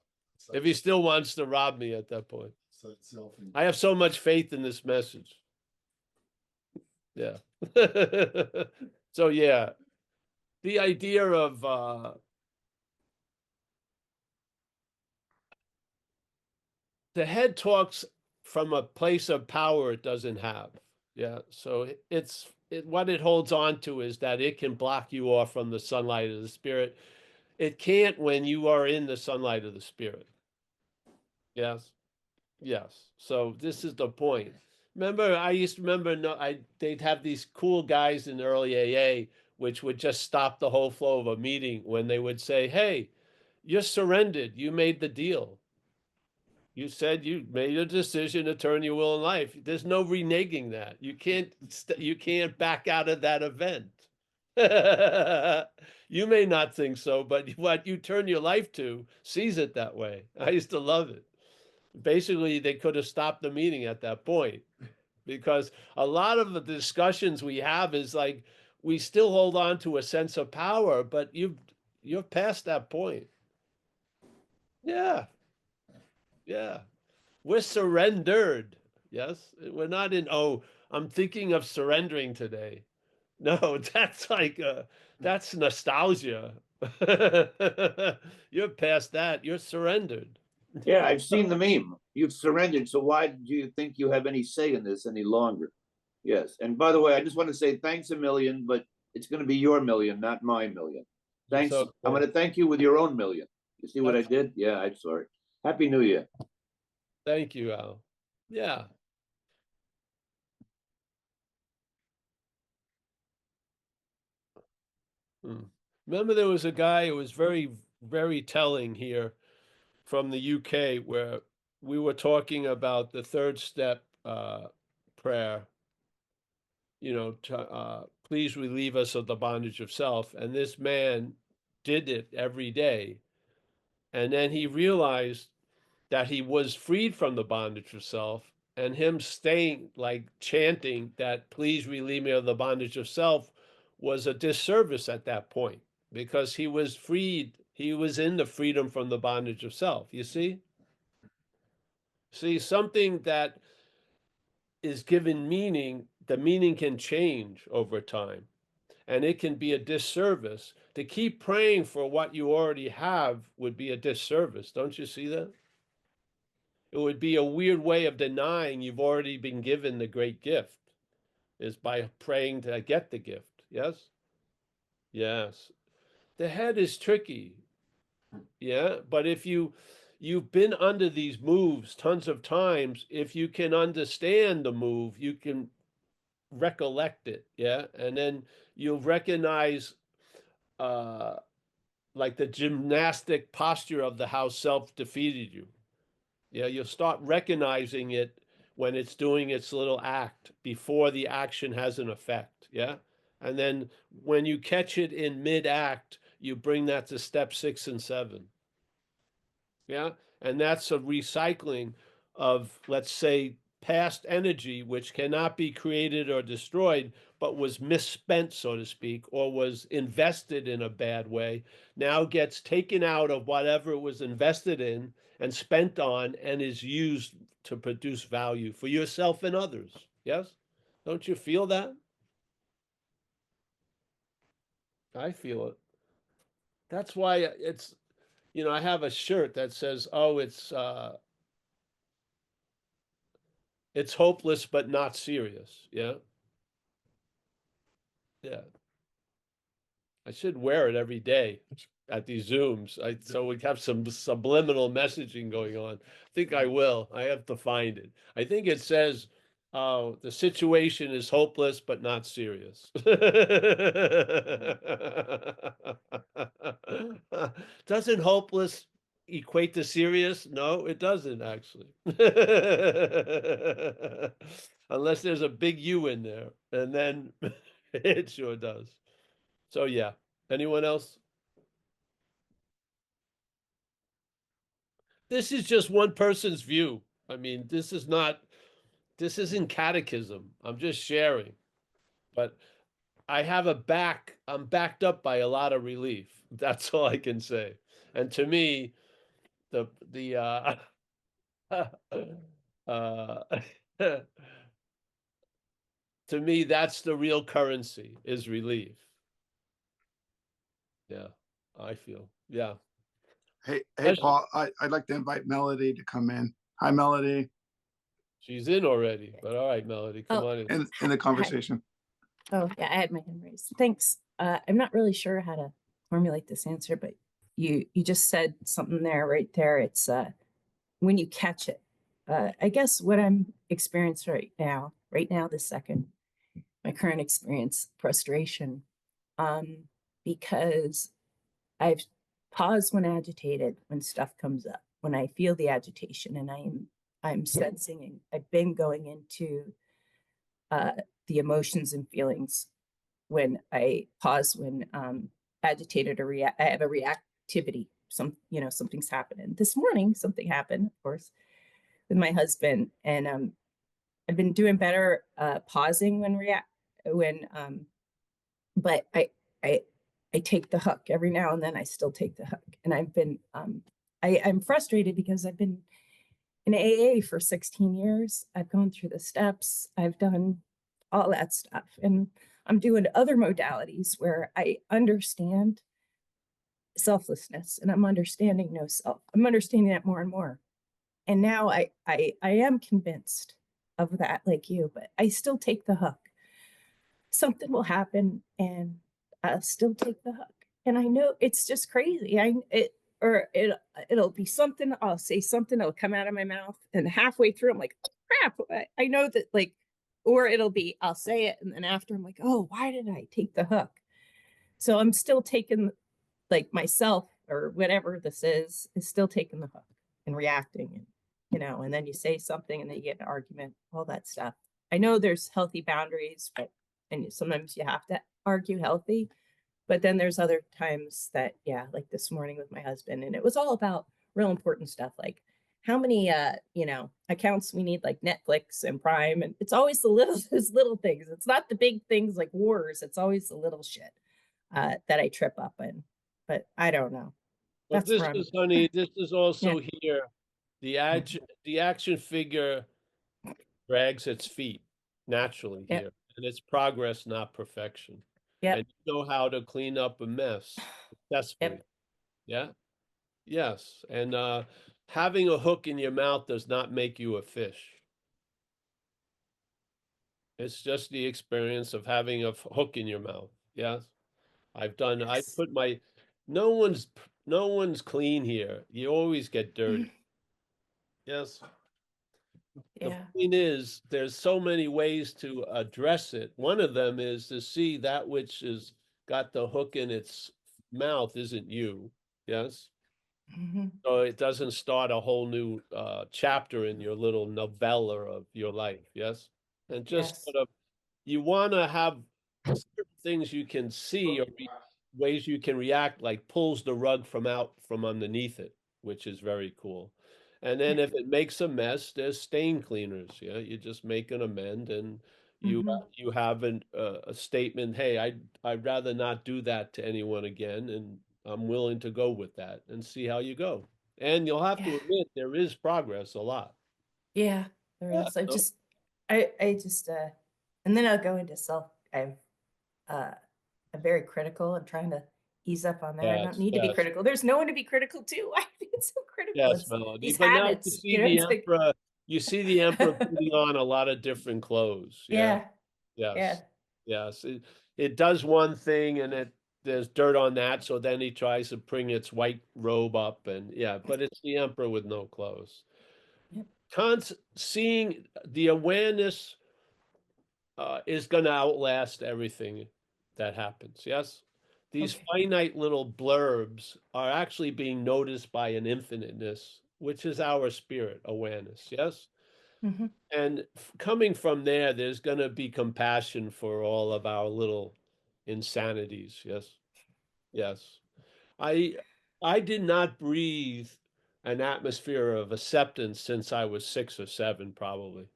If he still wants to rob me at that point. I have so much faith in this message. Yeah. So yeah, the idea of the head talks from a place of power it doesn't have. Yeah. So what it holds on to is that it can block you off from the sunlight of the spirit. It can't when you are in the sunlight of the spirit. Yes. Yes. So this is the point. Remember, I used to remember they'd have these cool guys in early AA, which would just stop the whole flow of a meeting when they would say, "Hey, you're surrendered. You made the deal. You said you made a decision to turn your will in life. There's no reneging that. You can't back out of that event." You may not think so, but what you turn your life to sees it that way. I used to love it. Basically, they could have stopped the meeting at that point because a lot of the discussions we have is like we still hold on to a sense of power, but you're past that point. Yeah. Yeah. We're surrendered. Yes. We're not in, oh, I'm thinking of surrendering today. No, that's nostalgia. You're past that. You're surrendered. Yeah, I've seen the meme. You've surrendered. So why do you think you have any say in this any longer? Yes. And by the way, I just want to say thanks a million, but it's going to be your million, not my million. Thanks. So, I'm going to thank you with your own million. You see what I did? Yeah, I'm sorry. Happy New Year. thank you, Al. Yeah. Remember, there was a guy who was very, very telling here from the UK where we were talking about the third step prayer, please relieve us of the bondage of self. And this man did it every day. And then he realized that he was freed from the bondage of self, and him staying like chanting that please relieve me of the bondage of self was a disservice at that point because he was freed. He was in the freedom from the bondage of self. You see something that is given meaning, the meaning can change over time. And it can be a disservice. To keep praying for what you already have would be a disservice. Don't you see that? It would be a weird way of denying you've already been given the great gift, is by praying to get the gift. Yes? Yes. The head is tricky. Yeah. But if you've been under these moves tons of times, if you can understand the move, you can recollect it. Yeah. And then you'll recognize like the gymnastic posture of the how self defeated you. Yeah, you'll start recognizing it when it's doing its little act before the action has an effect. Yeah. And then when you catch it in mid act, you bring that to step 6 and 7. Yeah. And that's a recycling of, let's say, past energy, which cannot be created or destroyed, but was misspent, so to speak, or was invested in a bad way, now gets taken out of whatever it was invested in and spent on and is used to produce value for yourself and others. Yes? Don't you feel that? I feel it. That's why it's, I have a shirt that says, oh, it's hopeless but not serious. Yeah. Yeah. I should wear it every day at these Zooms. So we have some subliminal messaging going on. I think I will. I have to find it. I think it says, "Oh, the situation is hopeless but not serious." Doesn't hopeless equate to serious? No, it doesn't actually. Unless there's a big U in there, and then it sure does. So yeah. Anyone else? This is just one person's view. I mean, this isn't catechism. I'm just sharing. But I'm backed up by a lot of relief. That's all I can say. And to me, the uh to me, that's the real currency, is relief. Yeah, I feel. Yeah. Hey, Pleasure. Paul, I'd like to invite Melody to come in. Hi, Melody, She's in already, but all right, Melody, come Oh. on in. in the conversation. Oh, yeah, I had my hand raised. Thanks. I'm not really sure how to formulate this answer, but you just said something there, right there. It's when you catch it. I guess what I'm experiencing right now, this second, my current experience, frustration, because I've paused when agitated, when stuff comes up, when I feel the agitation, and I'm sensing, and I've been going into the emotions and feelings when I pause, when agitated or I have a reactivity. Something's happening. This morning, something happened, of course, with my husband, and I've been doing better pausing but I take the hook every now and then. I still take the hook, and I've been I'm frustrated because I've been in AA for 16 years. I've gone through the steps. I've done all that stuff, and I'm doing other modalities where I understand selflessness, and I'm understanding no self. I'm understanding that more and more. And now I am convinced of that, like you, but I still take the hook. Something will happen and I'll still take the hook. And I know it's just crazy. It'll be something, I'll say something, it'll come out of my mouth, and halfway through I'm like, oh, crap. I know that, like, or it'll be, I'll say it, and then after I'm like, oh, why did I take the hook? So I'm still taking, like, myself or whatever this is still taking the hook and reacting, and then you say something and then you get an argument, all that stuff. I know there's healthy boundaries, and sometimes you have to argue healthy, but then there's other times that, yeah, like this morning with my husband, and it was all about real important stuff, like how many accounts we need, like Netflix and Prime, and it's always those little things. It's not the big things like wars. It's always the little shit that I trip up in. But I don't know. But That's where honey, this is also Yeah. here. The action figure drags its feet naturally Yep. here, and it's progress, not perfection. Yep. And you know how to clean up a mess successfully. Yep. Yeah. Yes. And having a hook in your mouth does not make you a fish. It's just the experience of having a hook in your mouth. Yes. I Yes. put my, no one's clean here. You always get dirty. Yes. The Yeah. point is, there's so many ways to address it. One of them is to see that which is got the hook in its mouth isn't you. Yes. Mhm. So it doesn't start a whole new chapter in your little novella of your life. Yes. And just Yes. sort of, you want to have certain things you can see or ways you can react, like pulls the rug from out from underneath it, which is very cool. And then Yeah. if it makes a mess, there's stain cleaners. Yeah, you just make an amend, and Mhm. you have a statement. Hey, I'd rather not do that to anyone again, and I'm willing to go with that and see how you go. And you'll have Yeah. to admit there is progress a lot. Yeah. There Yeah. is. I No? just, I just, and then I'll go into self. Uh, I'm very critical. I'm trying to ease up on that. I don't Yes. need to be Yes. critical. There's no one to be critical to. Why be so critical? Yes, It's Melody. these But now you habits, see the it's like, emperor, putting on a lot of different clothes. Yeah. yeah, yeah, Yes. Yes. It does one thing and there's dirt on that, so then he tries to bring its white robe up and yeah, but it's the emperor with no clothes. yep. Seeing the awareness is going to outlast everything that happens. Yes. These Okay. finite little blurbs are actually being noticed by an infiniteness, which is our spirit awareness. Yes. Hmm. And coming from there, there's going to be compassion for all of our little insanities. Yes. Yes. I I did not breathe an atmosphere of acceptance since I was 6 or 7, probably.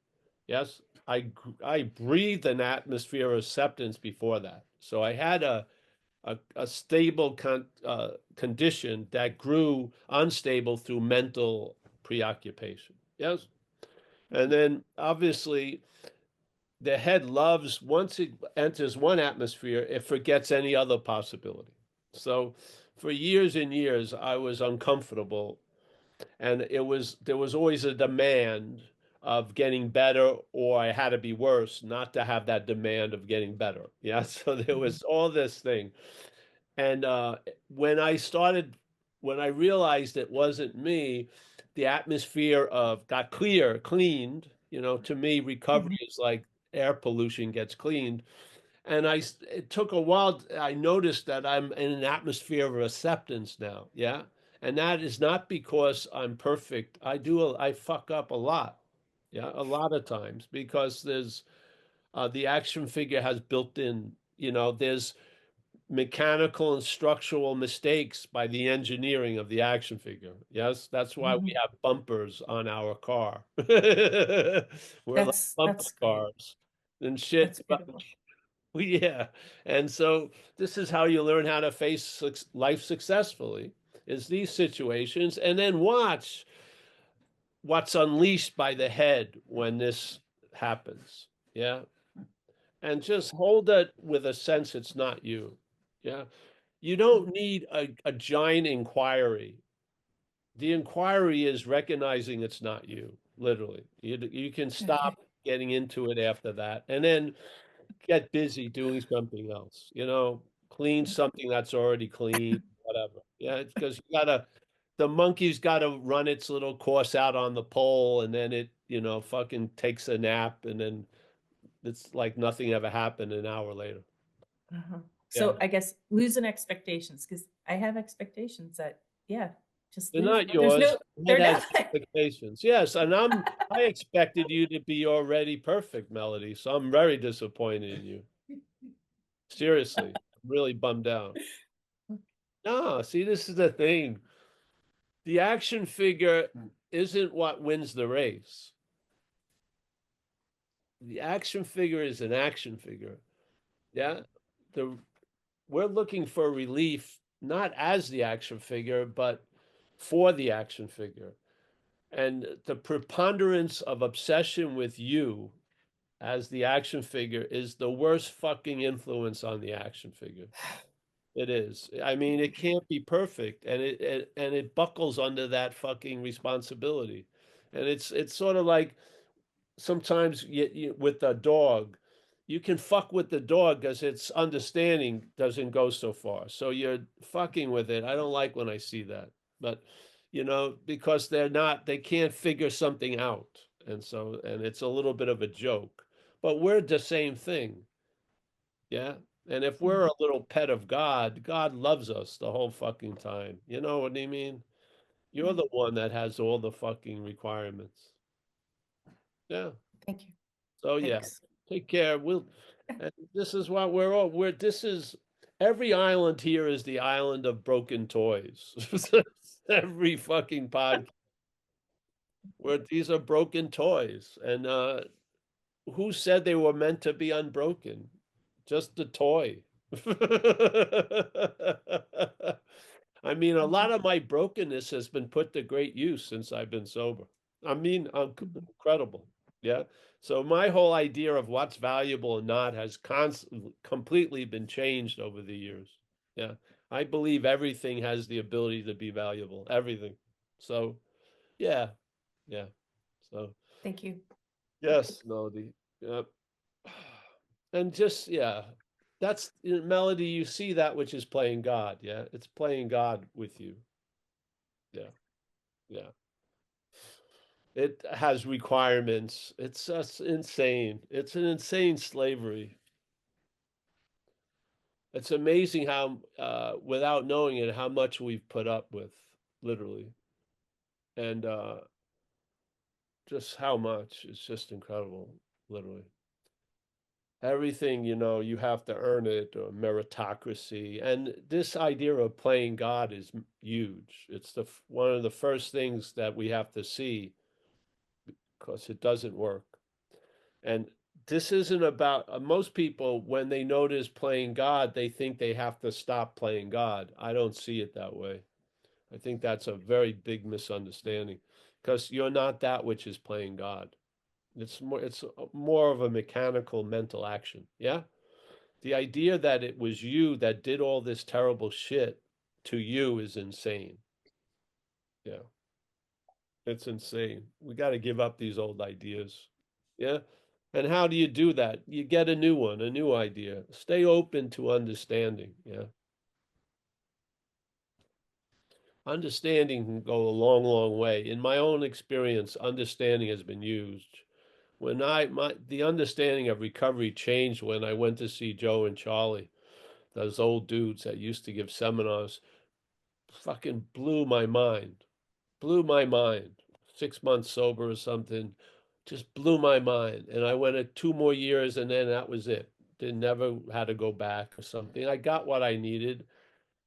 Yes, I breathed an atmosphere of acceptance before that. So I had a stable condition that grew unstable through mental preoccupation. Yes, and then obviously the head loves, once it enters one atmosphere, it forgets any other possibility. So for years and years, I was uncomfortable, and there was always a demand of getting better, or I had to be worse not to have that demand of getting better. Yeah, so there was all this thing. And when I realized it wasn't me, the atmosphere of got cleaned. To me, recovery is like air pollution gets cleaned. And it took a while. I noticed that I'm in an atmosphere of acceptance now. Yeah. And that is not because I'm perfect. I fuck up a lot. Yeah. A lot of times because the action figure has built in, there's mechanical and structural mistakes by the engineering of the action figure. Yes, that's why we Hmm. have bumpers on our car. We're like bumper That's great. cars and shit. That's beautiful. Yeah. And so this is how you learn how to face life successfully is these situations, and then watch what's unleashed by the head when this happens. Yeah. And just hold it with a sense it's not you. Yeah. You don't need a giant inquiry. The inquiry is recognizing it's not you, literally. You can Okay. stop getting into it after that and then get busy doing something else, clean something that's already clean, whatever. Yeah, it's because the monkey's got to run its little course out on the pole and then it, fucking takes a nap and then it's like nothing ever happened an hour later. Uh-huh. Yeah. So I guess losing expectations, because I have expectations that, yeah, just They're lose. not There's yours. no, Head they're has not. expectations. Yes, and I expected you to be already perfect, Melody. So I'm very disappointed in you. Seriously, I'm really bummed out. No, see, this is the thing. The action figure isn't what wins the race. The action figure is an action figure. Yeah. The We're looking for relief, not as the action figure, but for the action figure. And the preponderance of obsession with you as the action figure is the worst fucking influence on the action figure. It is. I mean, it can't be perfect, and it buckles under that fucking responsibility. And it's sort of like sometimes with a dog, you can fuck with the dog because its understanding doesn't go so far. So you're fucking with it. I don't like when I see that, but because they can't figure something out, and it's a little bit of a joke. But we're the same thing, yeah. And if we're a little pet of God, God loves us the whole fucking time. You know what I mean? You're the one that has all the fucking requirements. Yeah. Thank you. So yeah, Thanks. take care. And this is what every island here is the island of broken toys. Every fucking podcast where these are broken toys. And who said they were meant to be unbroken? Just the toy. I mean, a lot of my brokenness has been put to great use since I've been sober. I mean, incredible. Yeah. So my whole idea of what's valuable or not has completely been changed over the years. Yeah. I believe everything has the ability to be valuable. Everything. So, yeah. Yeah. So, Thank you. yes, Melody. Yep. And just, yeah, that's Melody. You see that which is playing God. Yeah. It's playing God with you. Yeah. Yeah. It has requirements. It's just insane. It's an insane slavery. It's amazing how, without knowing it, how much we've put up with, literally. And just how much. It's just incredible, literally. Everything, you have to earn it, or meritocracy. And this idea of playing God is huge. It's one of the first things that we have to see, because it doesn't work. And this isn't about most people, when they notice playing God, they think they have to stop playing God. I don't see it that way. I think that's a very big misunderstanding, because you're not that which is playing God. It's more of a mechanical mental action. Yeah. The idea that it was you that did all this terrible shit to you is insane. Yeah. It's insane. We got to give up these old ideas. Yeah. And how do you do that? You get a new one, a new idea. Stay open to understanding. Yeah. Understanding can go a long, long way. In my own experience, understanding has been used. The understanding of recovery changed when I went to see Joe and Charlie, those old dudes that used to give seminars. Fucking blew my mind. Blew my mind. 6 months sober or something, just blew my mind. And I went at 2 more years, and then that was it. Didn't never had to go back or something. I got what I needed,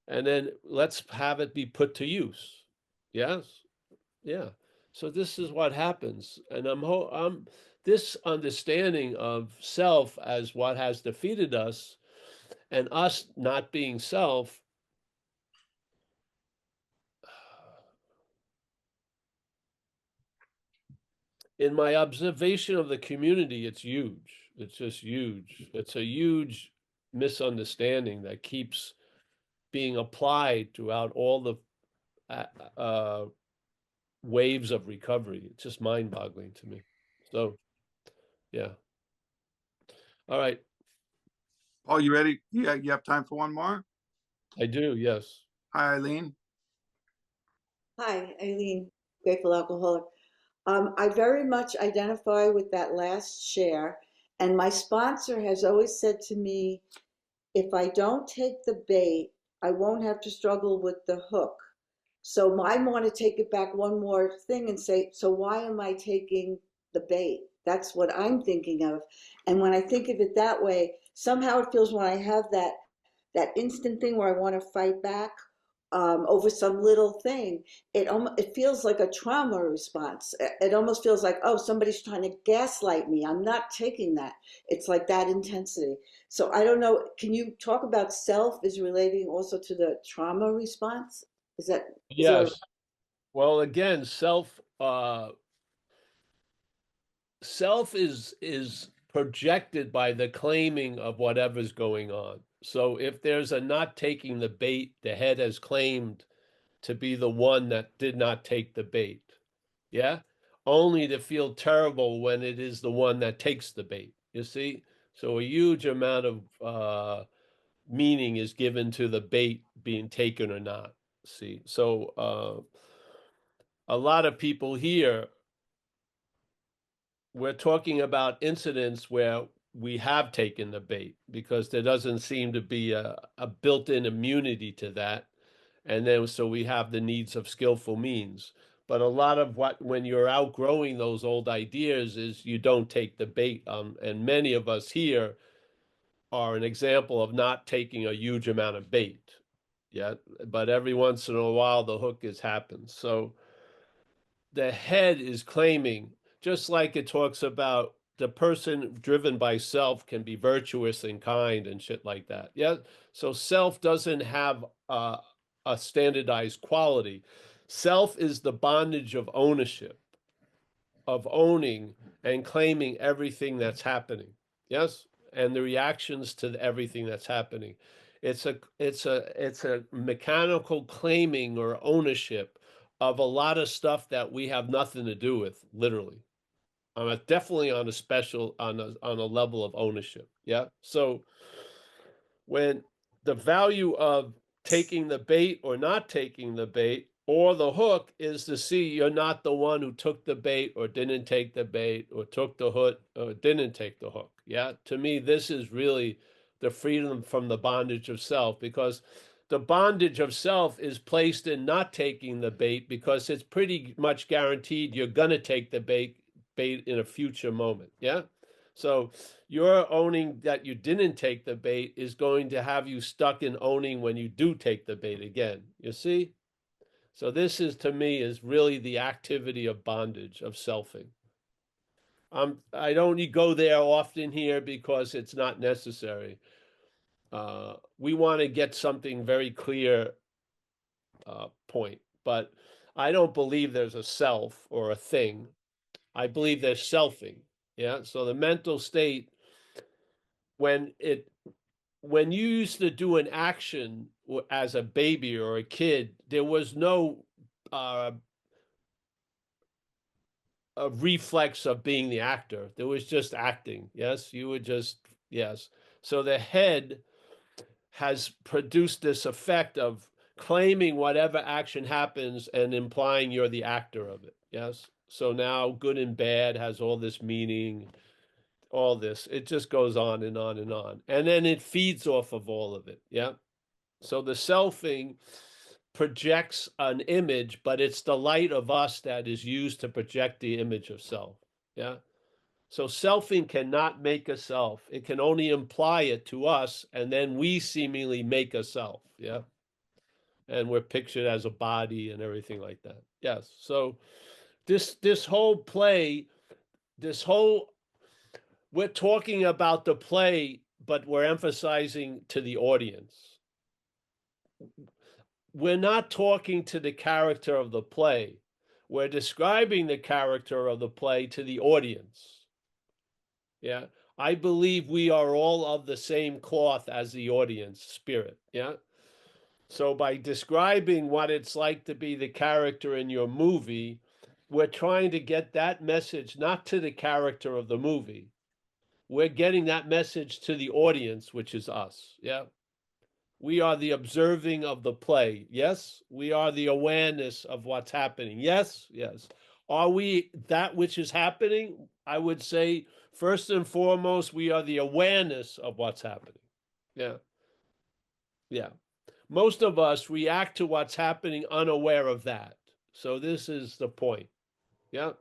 and then let's have it be put to use. Yes, yeah. So this is what happens, and I'm this understanding of self as what has defeated us, and us not being self. In my observation of the community, it's huge. It's just huge. It's a huge misunderstanding that keeps being applied throughout all the waves of recovery. It's just mind-boggling to me. So, yeah. All right. Paul, you ready? Yeah, you have time for one more? I do. Yes. Hi, Eileen. Hi, Eileen, grateful alcoholic. I very much identify with that last share, and my sponsor has always said to me, if I don't take the bait, I won't have to struggle with the hook. So I want to take it back one more thing and say, so why am I taking the bait? That's what I'm thinking of. And when I think of it that way, somehow it feels when I have that instant thing where I want to fight back over some little thing, it feels like a trauma response. It almost feels like, oh, somebody's trying to gaslight me. I'm not taking that. It's like that intensity. So I don't know. Can you talk about self is relating also to the trauma response? Is there? Yes. Well, again, self self is projected by the claiming of whatever's going on. So if there's a not taking the bait, the head has claimed to be the one that did not take the bait. Yeah? Only to feel terrible when it is the one that takes the bait. You see? So a huge amount of meaning is given to the bait being taken or not. See? So a lot of people here, we're talking about incidents where we have taken the bait because there doesn't seem to be a built-in immunity to that. And then so we have the needs of skillful means. But a lot of what, when you're outgrowing those old ideas, is you don't take the bait. And many of us here are an example of not taking a huge amount of bait. Yeah, but every once in a while the hook has happened. So the head is claiming, just like it talks about the person driven by self can be virtuous and kind and shit like that. Yeah. So self doesn't have a standardized quality. Self is the bondage of ownership, of owning and claiming everything that's happening. Yes. And the reactions to everything that's happening. It's a mechanical claiming or ownership of a lot of stuff that we have nothing to do with, literally. Definitely on a special, on a level of ownership. Yeah. So when the value of taking the bait or not taking the bait or the hook is to see you're not the one who took the bait or didn't take the bait or took the hook or didn't take the hook. Yeah. To me, this is really the freedom from the bondage of self, because the bondage of self is placed in not taking the bait because it's pretty much guaranteed you're going to take the bait in a future moment. Yeah. So your owning that you didn't take the bait is going to have you stuck in owning when you do take the bait again. You see? So this is, to me, is really the activity of bondage, of selfing. I don't go there often here because it's not necessary. We want to get something very clear point, but I don't believe there's a self or a thing. I believe there's selfing. Yeah. So the mental state, when you used to do an action as a baby or a kid, there was no a reflex of being the actor. There was just acting. Yes, you would just, yes. So the head has produced this effect of claiming whatever action happens and implying you're the actor of it. Yes. So now good and bad has all this meaning, all this. It just goes on and on and on. And then it feeds off of all of it. Yeah. So the selfing projects an image, but it's the light of us that is used to project the image of self. Yeah. So selfing cannot make a self. It can only imply it to us, and then we seemingly make a self. Yeah. And we're pictured as a body and everything like that. Yes. So this whole play, this whole we're talking about the play, but we're emphasizing to the audience. We're not talking to the character of the play. We're describing the character of the play to the audience. Yeah. I believe we are all of the same cloth as the audience spirit. Yeah. So by describing what it's like to be the character in your movie, we're trying to get that message not to the character of the movie. We're getting that message to the audience, which is us. Yeah. We are the observing of the play. Yes. We are the awareness of what's happening. Yes. Yes. Are we that which is happening? I would say, first and foremost, we are the awareness of what's happening. Yeah. Yeah. Most of us react to what's happening unaware of that. So this is the point. Yeah.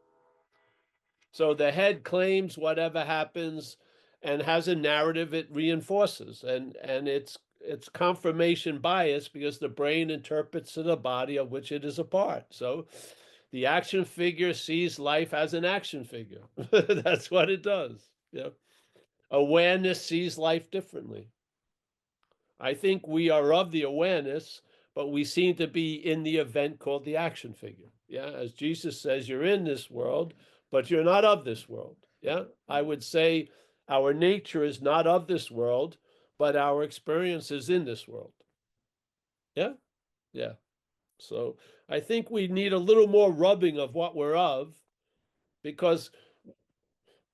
So the head claims whatever happens and has a narrative it reinforces, and it's confirmation bias because the brain interprets to the body of which it is a part. So the action figure sees life as an action figure. That's what it does. Yeah. Awareness sees life differently. I think we are of the awareness, but we seem to be in the event called the action figure. Yeah, as Jesus says, you're in this world, but you're not of this world. Yeah, I would say our nature is not of this world, but our experience is in this world. Yeah, yeah. So I think we need a little more rubbing of what we're of, because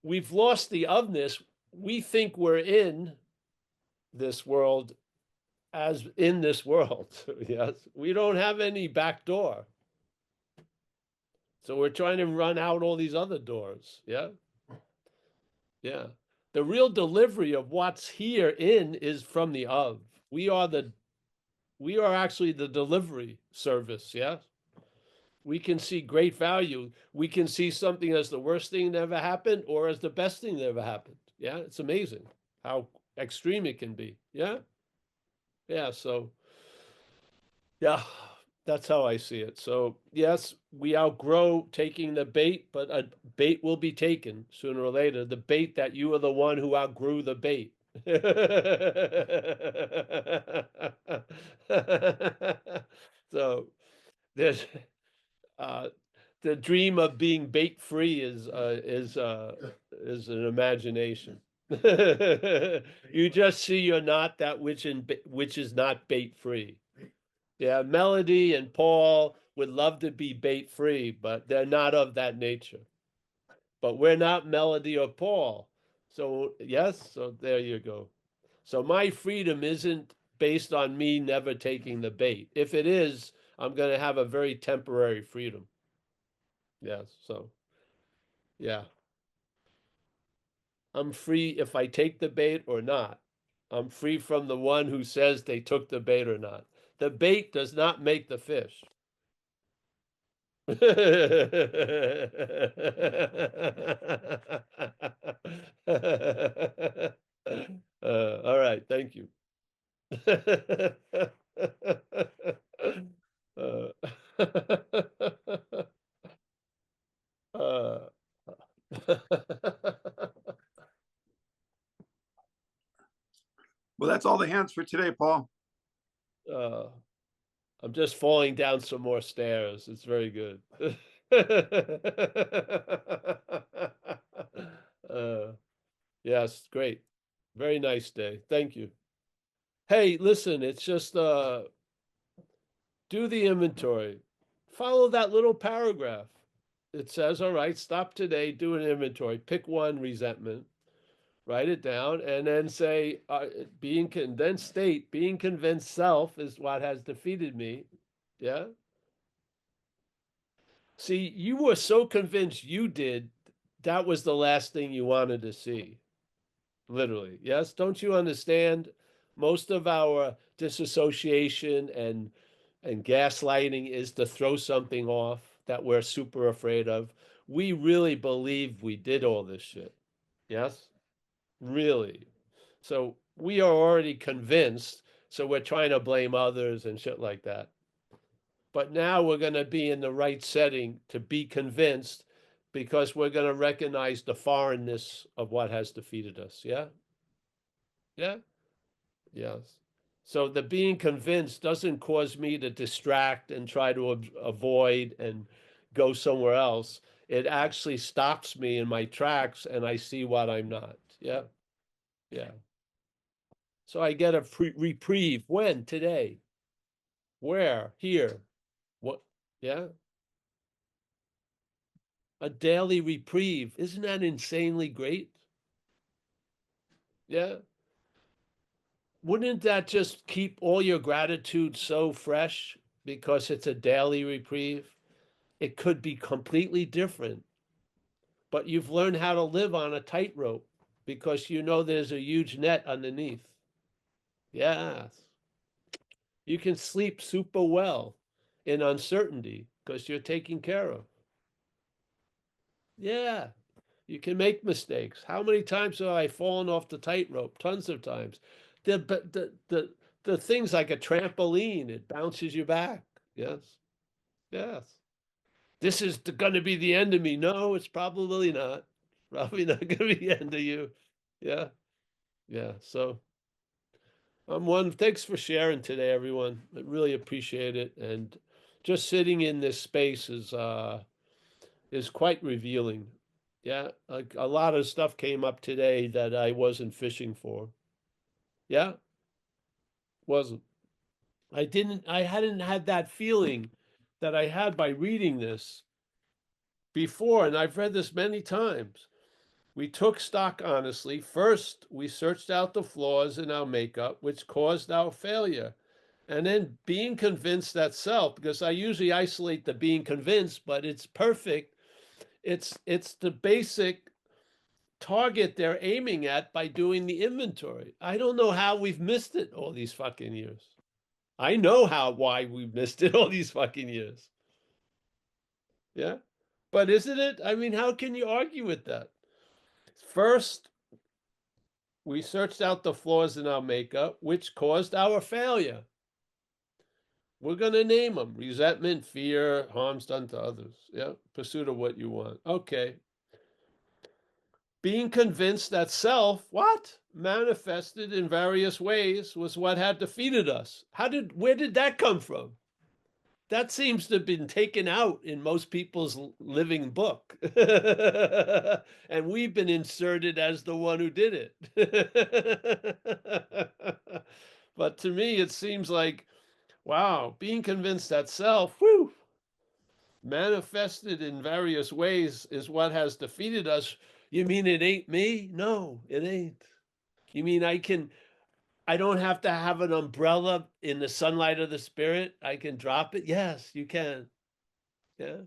we've lost the ofness. We think we're in this world as in this world. Yes, we don't have any back door. So we're trying to run out all these other doors. Yeah. Yeah. The real delivery of what's here in is from the of. We are actually the delivery service. Yeah. We can see great value. We can see something as the worst thing that ever happened or as the best thing that ever happened. Yeah. It's amazing how extreme it can be. Yeah. Yeah. So, yeah, that's how I see it. So, yes, we outgrow taking the bait, but a bait will be taken sooner or later. The bait that you are the one who outgrew the bait. So, there's uh, the dream of being bait free is an imagination. You just see you're not that which is not bait free. Yeah, Melody and Paul would love to be bait free, but they're not of that nature. But we're not Melody or Paul. So, yes, so there you go. So my freedom isn't based on me never taking the bait. If it is, I'm going to have a very temporary freedom. Yes, so yeah. I'm free if I take the bait or not. I'm free from the one who says they took the bait or not. The bait does not make the fish. All right, thank you. Uh, uh, Well, that's all the hands for today, Paul. uh, I'm just falling down some more stairs. It's very good. Yes, great. Very nice day. Thank you. Hey, listen, it's just do the inventory. Follow that little paragraph. It says, all right, stop today, do an inventory, pick one resentment, write it down, and then say, then state, being convinced self is what has defeated me. Yeah. See, you were so convinced you did, that was the last thing you wanted to see. Literally. Yes. Don't you understand? Most of our disassociation and gaslighting is to throw something off that we're super afraid of. We really believe we did all this shit. Yes? Really. So we are already convinced. So we're trying to blame others and shit like that. But now we're going to be in the right setting to be convinced because we're going to recognize the foreignness of what has defeated us. Yeah? Yeah? Yes. So the being convinced doesn't cause me to distract and try to avoid and go somewhere else. It actually stops me in my tracks and I see what I'm not. Yeah. Yeah. So I get a reprieve. When? Today. Where? Here. What? Yeah. A daily reprieve. Isn't that insanely great? Yeah. Wouldn't that just keep all your gratitude so fresh because it's a daily reprieve? It could be completely different, but you've learned how to live on a tightrope because you know there's a huge net underneath. Yes. You can sleep super well in uncertainty because you're taken care of. Yeah. You can make mistakes. How many times have I fallen off the tightrope? Tons of times. The thing's like a trampoline. It bounces you back. Yes. Yes. This is going to be the end of me. No, it's probably not. Probably not going to be the end of you. Yeah. Yeah. So thanks for sharing today, everyone. I really appreciate it. And just sitting in this space is quite revealing. Yeah, like a lot of stuff came up today that I wasn't fishing for. Yeah, wasn't. I hadn't had that feeling that I had by reading this before, and I've read this many times. We took stock honestly. First, we searched out the flaws in our makeup, which caused our failure. And then being convinced that self, because I usually isolate the being convinced, but it's perfect. It's the basic target they're aiming at by doing the inventory. I don't know how we've missed it all these fucking years. I know why we've missed it all these fucking years. Yeah. But isn't it? I mean, how can you argue with that? First, we searched out the flaws in our makeup, which caused our failure. We're going to name them: resentment, fear, harms done to others. Yeah. Pursuit of what you want. Okay. Being convinced that self, what? Manifested in various ways was what had defeated us. Where did that come from? That seems to have been taken out in most people's living book. And we've been inserted as the one who did it. But to me, it seems like, wow, being convinced that self, whew, manifested in various ways is what has defeated us. You mean it ain't me? No, it ain't. You mean I don't have to have an umbrella in the sunlight of the spirit? I can drop it? Yes, you can. Yeah.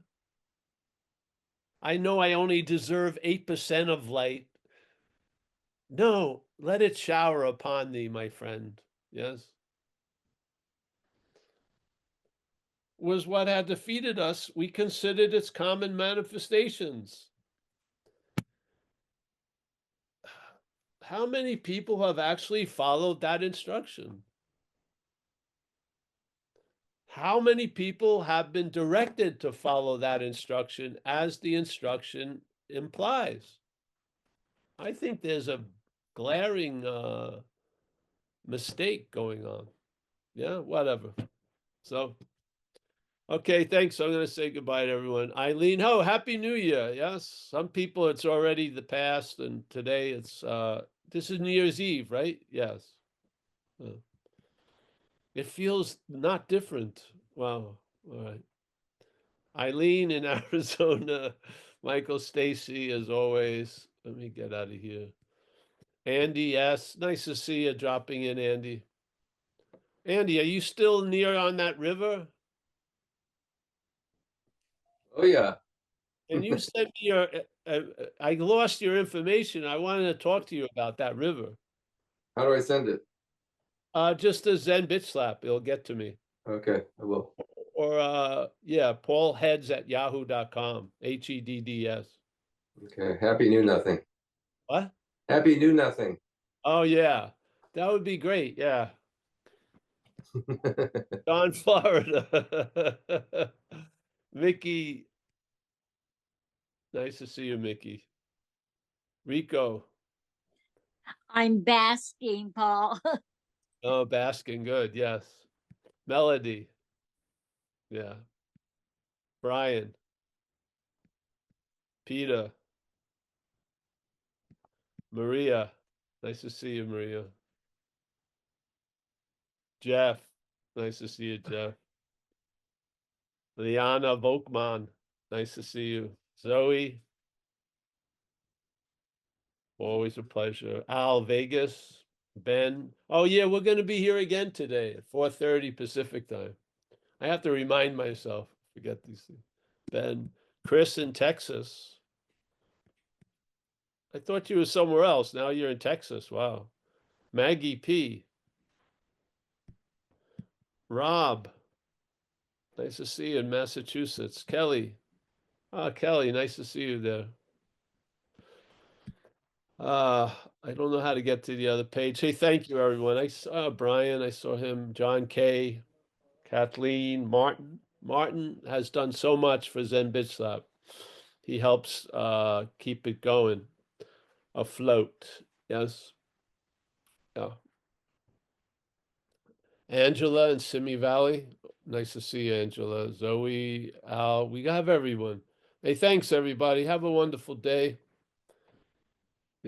I know I only deserve 8% of light. No, let it shower upon thee, my friend. Yes. Was what had defeated us. We considered its common manifestations. How many people have actually followed that instruction? How many people have been directed to follow that instruction as the instruction implies? I think there's a glaring mistake going on. Yeah, whatever. So, okay, thanks. I'm going to say goodbye to everyone. Eileen, oh, Happy New Year. Yes, some people it's already the past, and today it's, this is New Year's Eve, right? Yes. It feels not different. Wow. All right. Eileen in Arizona. Michael Stacy, as always. Let me get out of here. Andy S. Nice to see you dropping in, Andy. Andy, are you still near on that river? Oh yeah. And you sent me your, I lost your information. I wanted to talk to you about that river. How do I send it? Just a Zen bitch slap. It'll get to me. Okay, I will. Or, yeah, paulheads@yahoo.com. HEDDS. Okay. Happy New Nothing. What? Happy New Nothing. Oh, yeah. That would be great. Yeah. Don, Florida. Mickey. Nice to see you, Mickey. Rico. I'm basking, Paul. Oh, basking. Good. Yes. Melody. Yeah. Brian. Peter. Maria. Nice to see you, Maria. Jeff. Nice to see you, Jeff. Liana Volkman. Nice to see you. Zoe. Always a pleasure. Al Vegas. Ben. Oh, yeah, we're going to be here again today at 4:30 Pacific time. I have to remind myself. Forget these things. Ben. Chris in Texas. I thought you were somewhere else. Now you're in Texas. Wow. Maggie P. Rob. Nice to see you in Massachusetts. Kelly. Ah, Kelly, nice to see you there. I don't know how to get to the other page. Hey, thank you, everyone. I saw Brian. I saw him. John K. Kathleen. Martin. Martin has done so much for Zen Bitch Slap. He helps keep it going afloat. Yes. Yeah. Angela in Simi Valley. Nice to see you, Angela, Zoe, Al. We have everyone. Hey, thanks everybody. Have a wonderful day.